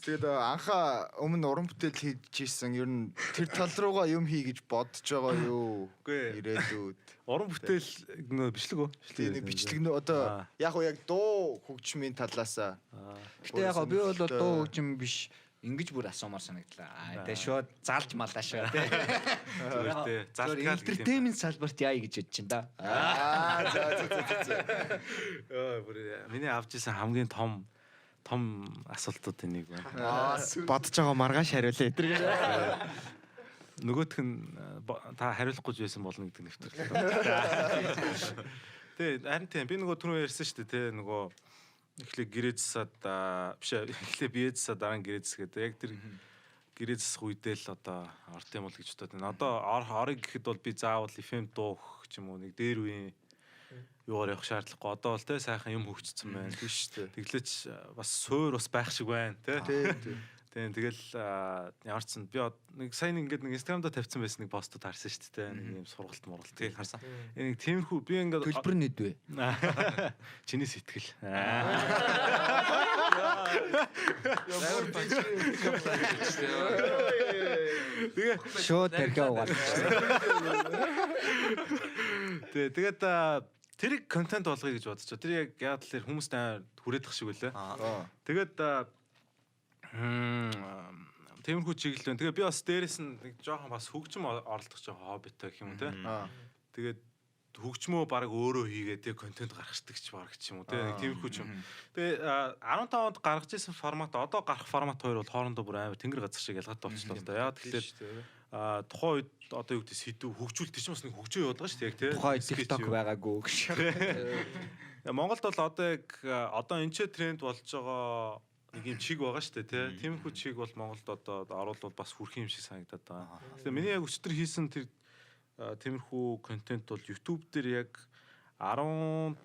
Тэгээд анхаа өмнө уран бүтээл хийж ийсэн ер нь тэр тал руугаа юм хий гэж бодож байгаа юу? Үгүй Ирээдүйд. уран бүтээл нөө бичлэг үү? Тийм нэг бичлэг нөө одоо яг уу яг дуу хөгжмийн талаасаа. Гэтэ яг би бол дуу хөгжим биш ингэж бүр асуумаар санагдлаа. Тэгээ шууд залж малаа шүү тий. Зүгээр залтгаал entertainment салбарт яа гэж бодож чинь да. За. Бүр миний авч исэн хамгийн том том асуултуудын нэг байна. Бодож байгаа маргааш хариулъя эдгээр. Нөгөөх нь та хариулахгүй ч байсан болно гэдэг нэвтрүүлэг. Тэгээ харин тийм би нөгөө түрүү ярьсан шүү дээ те нөгөө эхлээ гэрээзсад биш эхлээ биезсад дараа нь гэрээзс гэдэг. Яг тэр гэрээзс үедээ л одоо орт юм бол гэж бодоод байна. Одоо орыг гэхэд бол би заавал FM дуух ч юм уу нэг дээр үеийн юугаар явах шаардлагагүй. Одоо бол те сайхан юм хөгжсөн байна. Тийш шүү дээ. Тэглэж бас суур бас байх шиг байна те. Тийм тэгэл ямар ч сан би нэг сайн ингээд нэг Instagram-да тавьсан байсан нэг постууд харсан шүү дээ. Нэг юм сургалт мургалт тийм харсан. Нэг тиймэрхүү би ингээд төлбөр нэдвэ. Чиний сэтгэл. Тэгээ шууд тэргээ угаалж. Тэгээд тэрийг контент болгоё гэж бодчих. Тэр яг яа тэлэр хүмүүст хүрээдэх шиг үлээ. Тэгээд тиймэрхүү чиглэл байна. Тэгээ би бас дээрэс нь нэг жоохон бас хөгжим оролдох жоохон хоббитой гэх юм уу те. Тэгээд хөгжмөө баг өөрөө хийгээд тэг контент гаргацдаг ч баг ч юм уу те. Нэг тиймэрхүү ч юм. Тэгээ 15 онд гаргаж ирсэн формат одоо гарах формат хоёр бол хоорондоо бүр амар тэнгэр газар шиг ялгаатай болчихлоо та. Яа тэгэхээр тухайн үед одоо юу гэдэг сэдв хөгжүүлэлт чинь бас нэг хөгжөө яваад байгаа шүү дээ яг те. Тухайн TikTok байгаагүй гэж. Монголд бол одоо яг одоо энэ ч тренд болж байгаа нэг юм чиг байгаа шүү дээ тий. Тиймэрхүү чиг бол Монголд одоо оруулбал бас хүрх юм шиг санагдаад байгаа. Тэгэхээр миний яг өчтөр хийсэн тэр тиймэрхүү контент бол YouTube дээр яг 14-өөс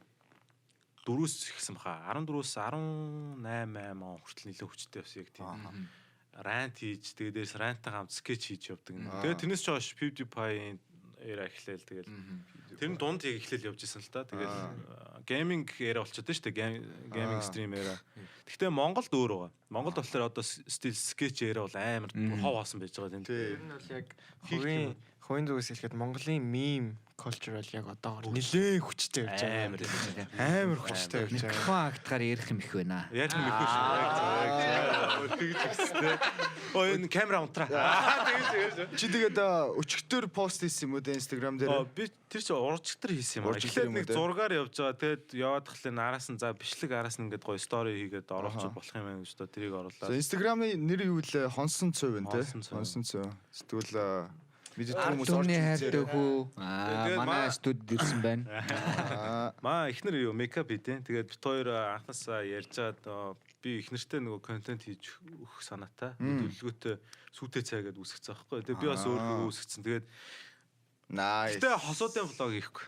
ихсэн баха. 14-өөс 18 он хүртэл нэлээд хүчтэй бас яг тийм рант хийж тэгээд дээрс ранттай хамт скетч хийж явдаг. Тэгээд тэрнээс ч хойш PewDiePie эра эхлээл тэгээд тэр нь дунд яг эхлээл явж исэн л та. Тэгээд гейминг эра болчиход шүү дээ. Гейминг стрим эра. Гэхдээ Монголд өөр байгаа. Монголд болохоор одоо стил скетч эра бол амар хов хоосон байж байгаа юм. Тэр нь бол яг хувийн зүгээс хэлэхэд Монголын мим cultural яг одоогоор нэлээд хүчтэй явж байгаа. Амар хүчтэй явж байгаа. Микрофон агтгаар ярих юм их байна. Ярих юм их шүү. Тэгж ихтэй. Ой энэ камера унтраа. Чи тэгээд өчигдөр пост хийсэн юм уу дээ Instagram дээр? Би тэр чи уржигтэр хийсэн юм. Эхлээд нэг зургаар явж байгаа. Тэгэд яваад тахлаа араас нь за бичлэг араас нь ингээд гоё стори хийгээд оруулчих болох юм байна гэж та тэрийг оруулаад. Instagram-ы нэр юу вэ? Хонсон цов байна те. Хонсон цов. Тэгвэл Бидний хайртай хүү манай студид ирсэн байна. Маа эхнэр юу мейкап хийдэн. Тэгээд бит хоёр анхнаасаа ярьжгаад би эхнэртэй нөгөө контент хийж өгөх санаатай. Төлөвлөгөөтэй сүйтэй цайгаад үүсгэсэн байхгүй. Тэгээд би бас өөрөө үүсгэсэн. Тэгээд nice. Гэтэ хосуудын влог хийхгүй.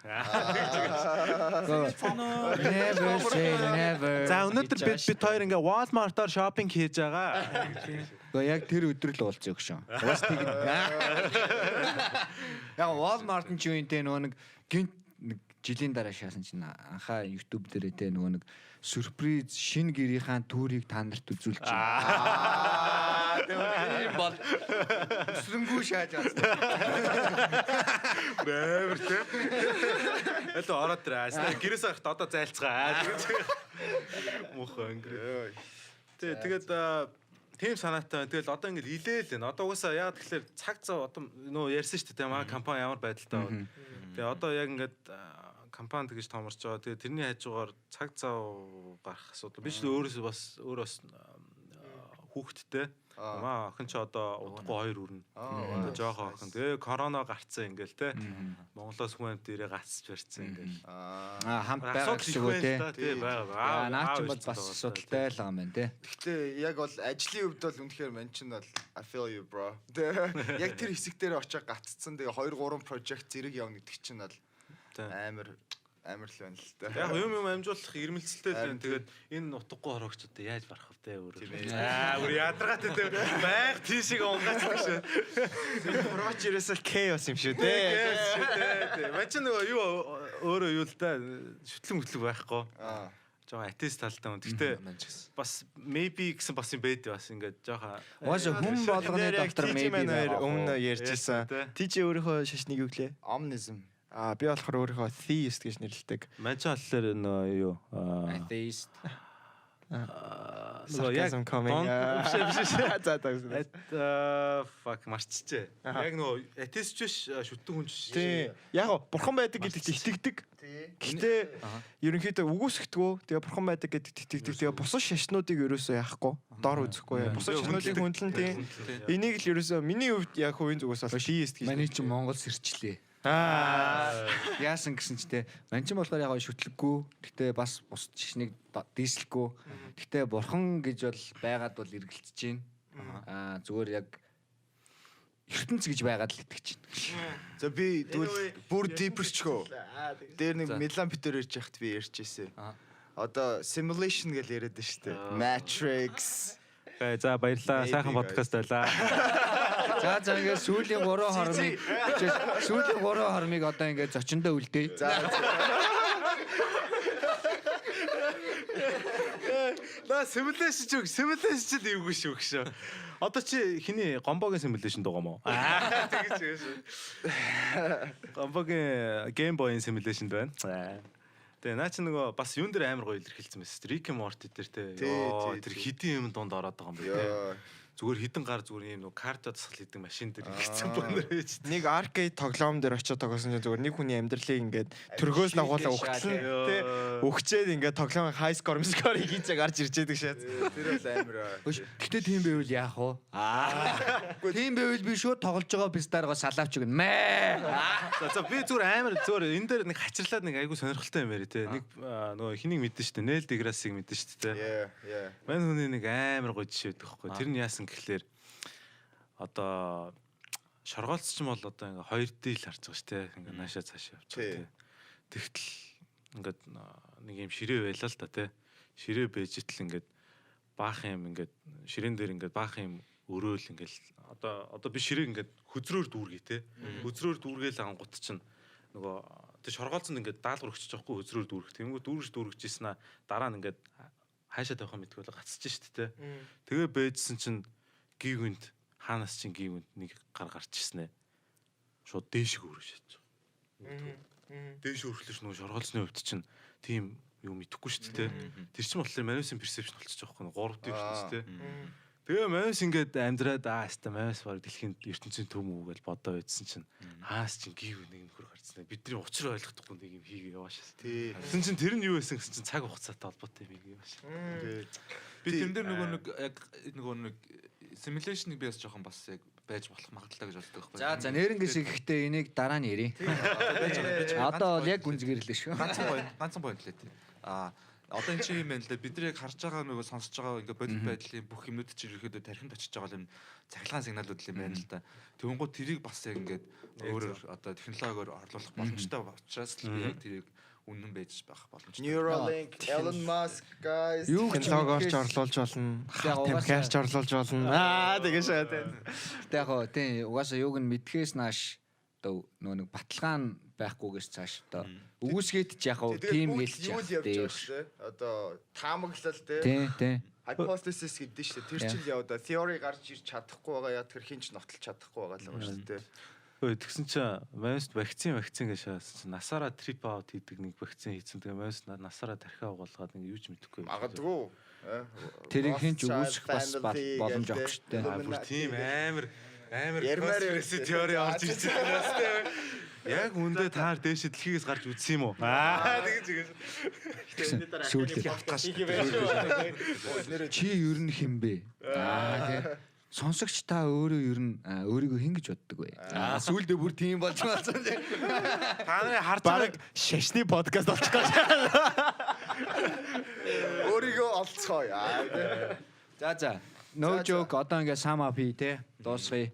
Never say never. За өнөөдөр бид хоёр ингээ Walmart-аар шопинг хийж байгаа. Гэхдээ яг тэр өдөр л уулзъя өгшөн. Бас тийм. Яг Walmart нь ч юунтэй нөгөө нэг гинт жилийн дараа шаасан чинь анхаа YouTube дээрээ те нөгөө нэг сюрприз шинэ гэрийнхаа түүрийг та нарт үзүүлж байна. Тэр бол сүрэнгүй шааж байна. Бэвэр те. Эло ороод тэрээс гэрээс гарахт одоо зайлцгаа. Муухай өнгөрөө. Тэгээд тийм санаатай. Тэгэл одоо ингээл илээл энэ. Одоо угаасаа яа тэгэхээр цаг зав одоо нөө ярьсан шүү дээ. Манай компани ямар байдалтай байна. Тэгээ одоо яг ингээд компани тэгж томорч байгаа. Тэгээ тэрний хажуугаар цаг зав гарах асуудал. Би ч өөрөөсөө бас хүүхэдтэй. Маа охин ч одоо удахгүй 2 хүрнэ. Одоо жоохон охин. Тэгээ корона гарцсан ингээл те. Монголоос хүн амт ирээ гацж барьцсан ингээл. Хамт байгаа гэсэн үг те. Тий байгаа. Наа ч бас асуудалтай л байгаа юм байна те. Гэхдээ яг бол ажлын хувьд бол үнэхээр мань чинь бол I feel you bro. Яг тэр хэсэг дээр очиж гаццсан. Тэгээ 2 3 project зэрэг явна гэдэг чинь бол амар л байна л та. Яг юм амжуулах ирмэлцэлтэй л байна. Тэгээд энэ утгагүй хорогчдод яаж барах вэ өөрөө. Өөр ядаргаатай те. Байг тийшээ унгаацдаг шүү. Проч ерөөсөө chaos юм шүү дээ. Мань ч нөгөө юу өөрөө юу л да шүтлэн хөтлөг байхгүй. Жоо атест талтай юм. Гэхдээ бас maybe гэсэн бас юм байд бас ингээд жоохоо. Угаасаа хүн болгоны доктор maybe өмнө ярьжсэн. Ти чи өөрийнхөө шашныг юу гэлээ? Omnism. Би болохоор өөрийнхөө theist гэж нэрлэдэг. Мань ч болохоор нөө юу atheist. Sarcasm coming. биш. За за. Fuck марччихжээ. Яг нөгөө атеист биш шүтдэг хүн биш. Тий. Яг бурхан байдаг гэдэгт итгэдэг. Гэтэ ерөнхийдөө үгүйсэхдэггүй. Тэгээ бурхан байдаг гэдэгт итгэдэг. Тэгээ бусад шашнуудыг ерөөсөө яахгүй. Дор үзэхгүй. Бусад шашнуудыг хөндлөн тий. Энийг л ерөөсөө миний хувьд яг хувийн зүгээс бол шиист гэж. Маний чинь Монгол сэрчлээ. Яасан гэсэн ч те мань ч болохоор яг шүтлэггүй. Гэтэ бас бус шашныг дийслэхгүй. Гэтэ бурхан гэж бол байгаад бол эргэлдэж байна. Зүгээр яг ертөнц гэж байгаад л итгэж байна. За би тэгвэл бүр deeper-чгөө. Дээр нэг Милан Питер ярьж яхад би ярьж ирсэн. Одоо simulation гэж яриад байна шүү дээ. Matrix. За баярлалаа. Сайхан подкаст байлаа. За ингээд сүүлийн 3 хормыг одоо ингээд зочиндоо үлдээе. За. На simulation ч эвгүй шүү гэж. Одоо чи хиний гомбогийн simulation дуугаа мó? Тэгэж шүү. Гомбогийн Game Boy-ын simulation байна. Тэгээ наа чи нөгөө бас юун дээр амар гоё илэрхийлсэн байсан. Rick and Morty дээр те. Тэр хидийн юм донд ороод байгаа юм байна те. Зүгээр хідэн гар зүгээр юм нөгөө карта тасгал хийдэг машин дээр хийсэн байна гэж. Нэг аркейд тоглоом дээр очиод тоглосон чинь зүгээр нэг хүний амьдралыг ингээд төргөөс нагуулаа өгчлээ тий. Өгчээд ингээд тоглоом хай скор скорыг хийж гарч ирж яадаг шээ. Тэр бол амар. Гэтэ тийм байвал яах вэ? Үгүй тийм байвал би шууд тоглож байгаа пистаргаа салаавч өгнө. Мэ. За би зүгээр амар зүгээр энэ дээр нэг хачирлаад нэг айгу сонирхолтой юм яри те. Нэг нөгөө хэнийг мэдэн штэ. Neil deGrasse-ыг мэдэн штэ те. Мань хүний нэг амар гоё жишээ өгдөг байхгүй. Тэр нь яасан гэхлээр одоо шоргоолц ч юм бол одоо ингээ 2D л харж байгаа ш те. Ингээ наашаа цаашаа явж байгаа те. Тэгтэл ингээд нэг юм ширээ байлаа л да те. Ширээ бэжитл ингээд баах юм ингээд ширээн дээр ингээд баах юм өрөөл ингээл одоо би ширээг ингээд хөзрөөр дүүргий те. Хөзрөөр дүүргээл ангууд чинь нөгөө тэр шоргоолцонд ингээд даалгавар өгчих жоохгүй хөзрөөр дүүргэх. Тэнгүү дүүргэж ийснэ дараа нь ингээд хаашаа тавих юм мэдгүй л гацчих штэ те. Тэгээ бэжсэн чинь гівэнд хаанаас чинь гівэнд нэг гар гарч ирсэн ээ. Шууд дээшг өрөө шатж байгаа. Дээш өрхлөж нөгөө шоргоолцны хувьд чинь тийм юу мэдэхгүй штэ те. Тэр чинь болохоор манусын персепшн болчих жоохгүй 3D ертөнц те. Тэгээ манус ингээд амьдраад хаста манус баг дэлхийн ертөнцийн төв мүү гэж бодоо байдсан чинь хаас чинь гів нэг нөхөр гарцсан. Бидний учир ойлгохгүй нэг юм хийгээ яваашаас. Тэгсэн чинь тэр нь юу байсан гэсэн чинь цаг хугацаатай холбоотой юм яаш. Би тэр дээр нөгөө нэг simulation-ыг би бас жоохон бас яг байж болох магадлалаа гэж боддог байхгүй. За нэрнгээ шиг ихтэй энийг дараа нь ярий. Одоо бол яг гүнзгийрлээ шүү. Ганцхан point лээ тий. Одоо энэ чинь юм байна лээ. Бид нар яг харж байгаа нөгөө сонсож байгаа ингээ бодит байдлын бүх юмнууд чинь ерөөдөө тархинд очиж байгаа юм цахилгаан сигналууд юм байна л да. Тэгвэл тэрийг бас яг ингээд өөрөөр одоо технологиор орлуулах боломжтой учраас л би яг тэрийг үнэн байж байх боломжтой. Neuralink, Elon Musk guys. Юу технологиорч орлуулж болно. Техникаарч орлуулж болно. Тэгээ шээ тий. Гэтэ яг гоо тий угаасаа юуг нь мэдхээс нааш одоо нэг баталгаан байхгүйгээс цааш одоо үгүйсгээд ч яг тийм хэлж юу л явж байгаа шүү дээ. Одоо таамаглал тий. Hypothesis гэдэг шүү дээ. Тэр чинь яа одоо theory гарч ирч чадахгүй байгаа яа тэр хинч нотолж чадахгүй байгаа л юм шүү дээ. Тэгсэн чинь мануст вакцин гэж шаасан чинь насаараа trip out хийдэг нэг вакцин хийсэн. Тэгээ манус насаараа тархиа угаалгаад нэг юу ч мэдэхгүй. Магадгүй. Тэрийг хинч үгүйсэх бас боломж авах шүү дээ. Бүр тийм амар conspiracy theory орж ирж байгаа юм байна. Яг үндэ таар дээш дэлхийгээс гарч үзсэн юм уу? Тэгэж. Сүүлдээ явтгаш. Чи ер нь хинбэ? Тий. Сонсогч та өөрөө ер нь өөрийгөө хэн гэж боддог вэ? Сүүлдээ бүр тийм болж байна. Та нарын харж баг шашны подкаст болчих гэж. Өөрийгөө олцгоё. За. No joke одоо ингээ sum up хий те. Дуусгая.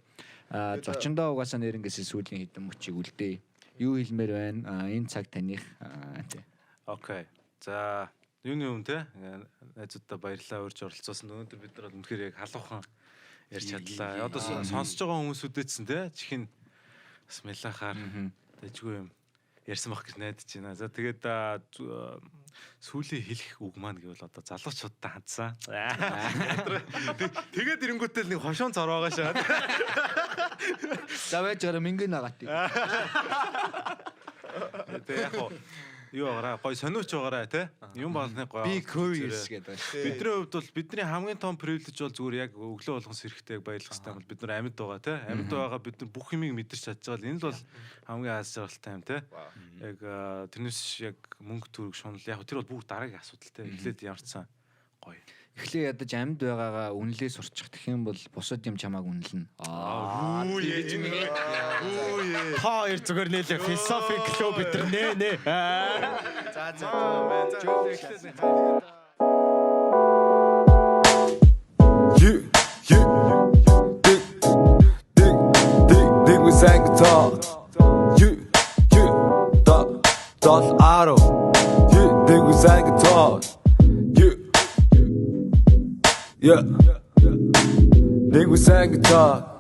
Зочиндоо угаасаа нэрнгэс сүүлийн хэдэн мөчийг үлдээ. Юу хэлмээр байна? Энэ цаг таних тий. Окей. За, юуны юм те? Найзуудаа баярлалаа урьж оролцоосон. Өнөөдөр бид нар үнэхээр яг халуухан ярьж чадлаа. Одоо сонсож байгаа хүмүүсүүдээдсэн те. Чихэн бас мэлахаар дэжгүй юм ярьсан бах гэж найдаж байна. За тэгээд сүүлийн хэлэх үг маань гэвэл одоо залуучуудтай хандсан. Тэгээд ирэнгүүтэл нэг хошоон цор байгаа шаа. За байж байгаа мингэн нагаат. Тэгээд яг юу байгаараа гоё сониуч байгаараа те. Юм болгоны гоё. Би curious гэдэг. Бидний хувьд бол бидний хамгийн том privilege бол зүгээр яг өглөө болгон сэрэхтэй баялах хэрэгтэй бол бид нар амьд байгаа те. Амьд байгаа бид нар бүх юмыг мэдэрч чадж байгаа л энэ л бол хамгийн аз жаргалтай юм те. Яг тэрнээс яг мөнгө төгрөг шунал яг тэр бол бүгд дараагийн асуудал те. Эхлээд ямарчсан гоё. Эхлээ ядаж амьд байгаагаа үнэлээ сурчих гэх юм бол бусад юм чамааг үнэлнэ. Хоёр зүгээр нэлээ philosophic club битэр нэ. Dig we sang guitar. Dot auto. Dig we sang guitar. Yeah. Dig we sang guitar.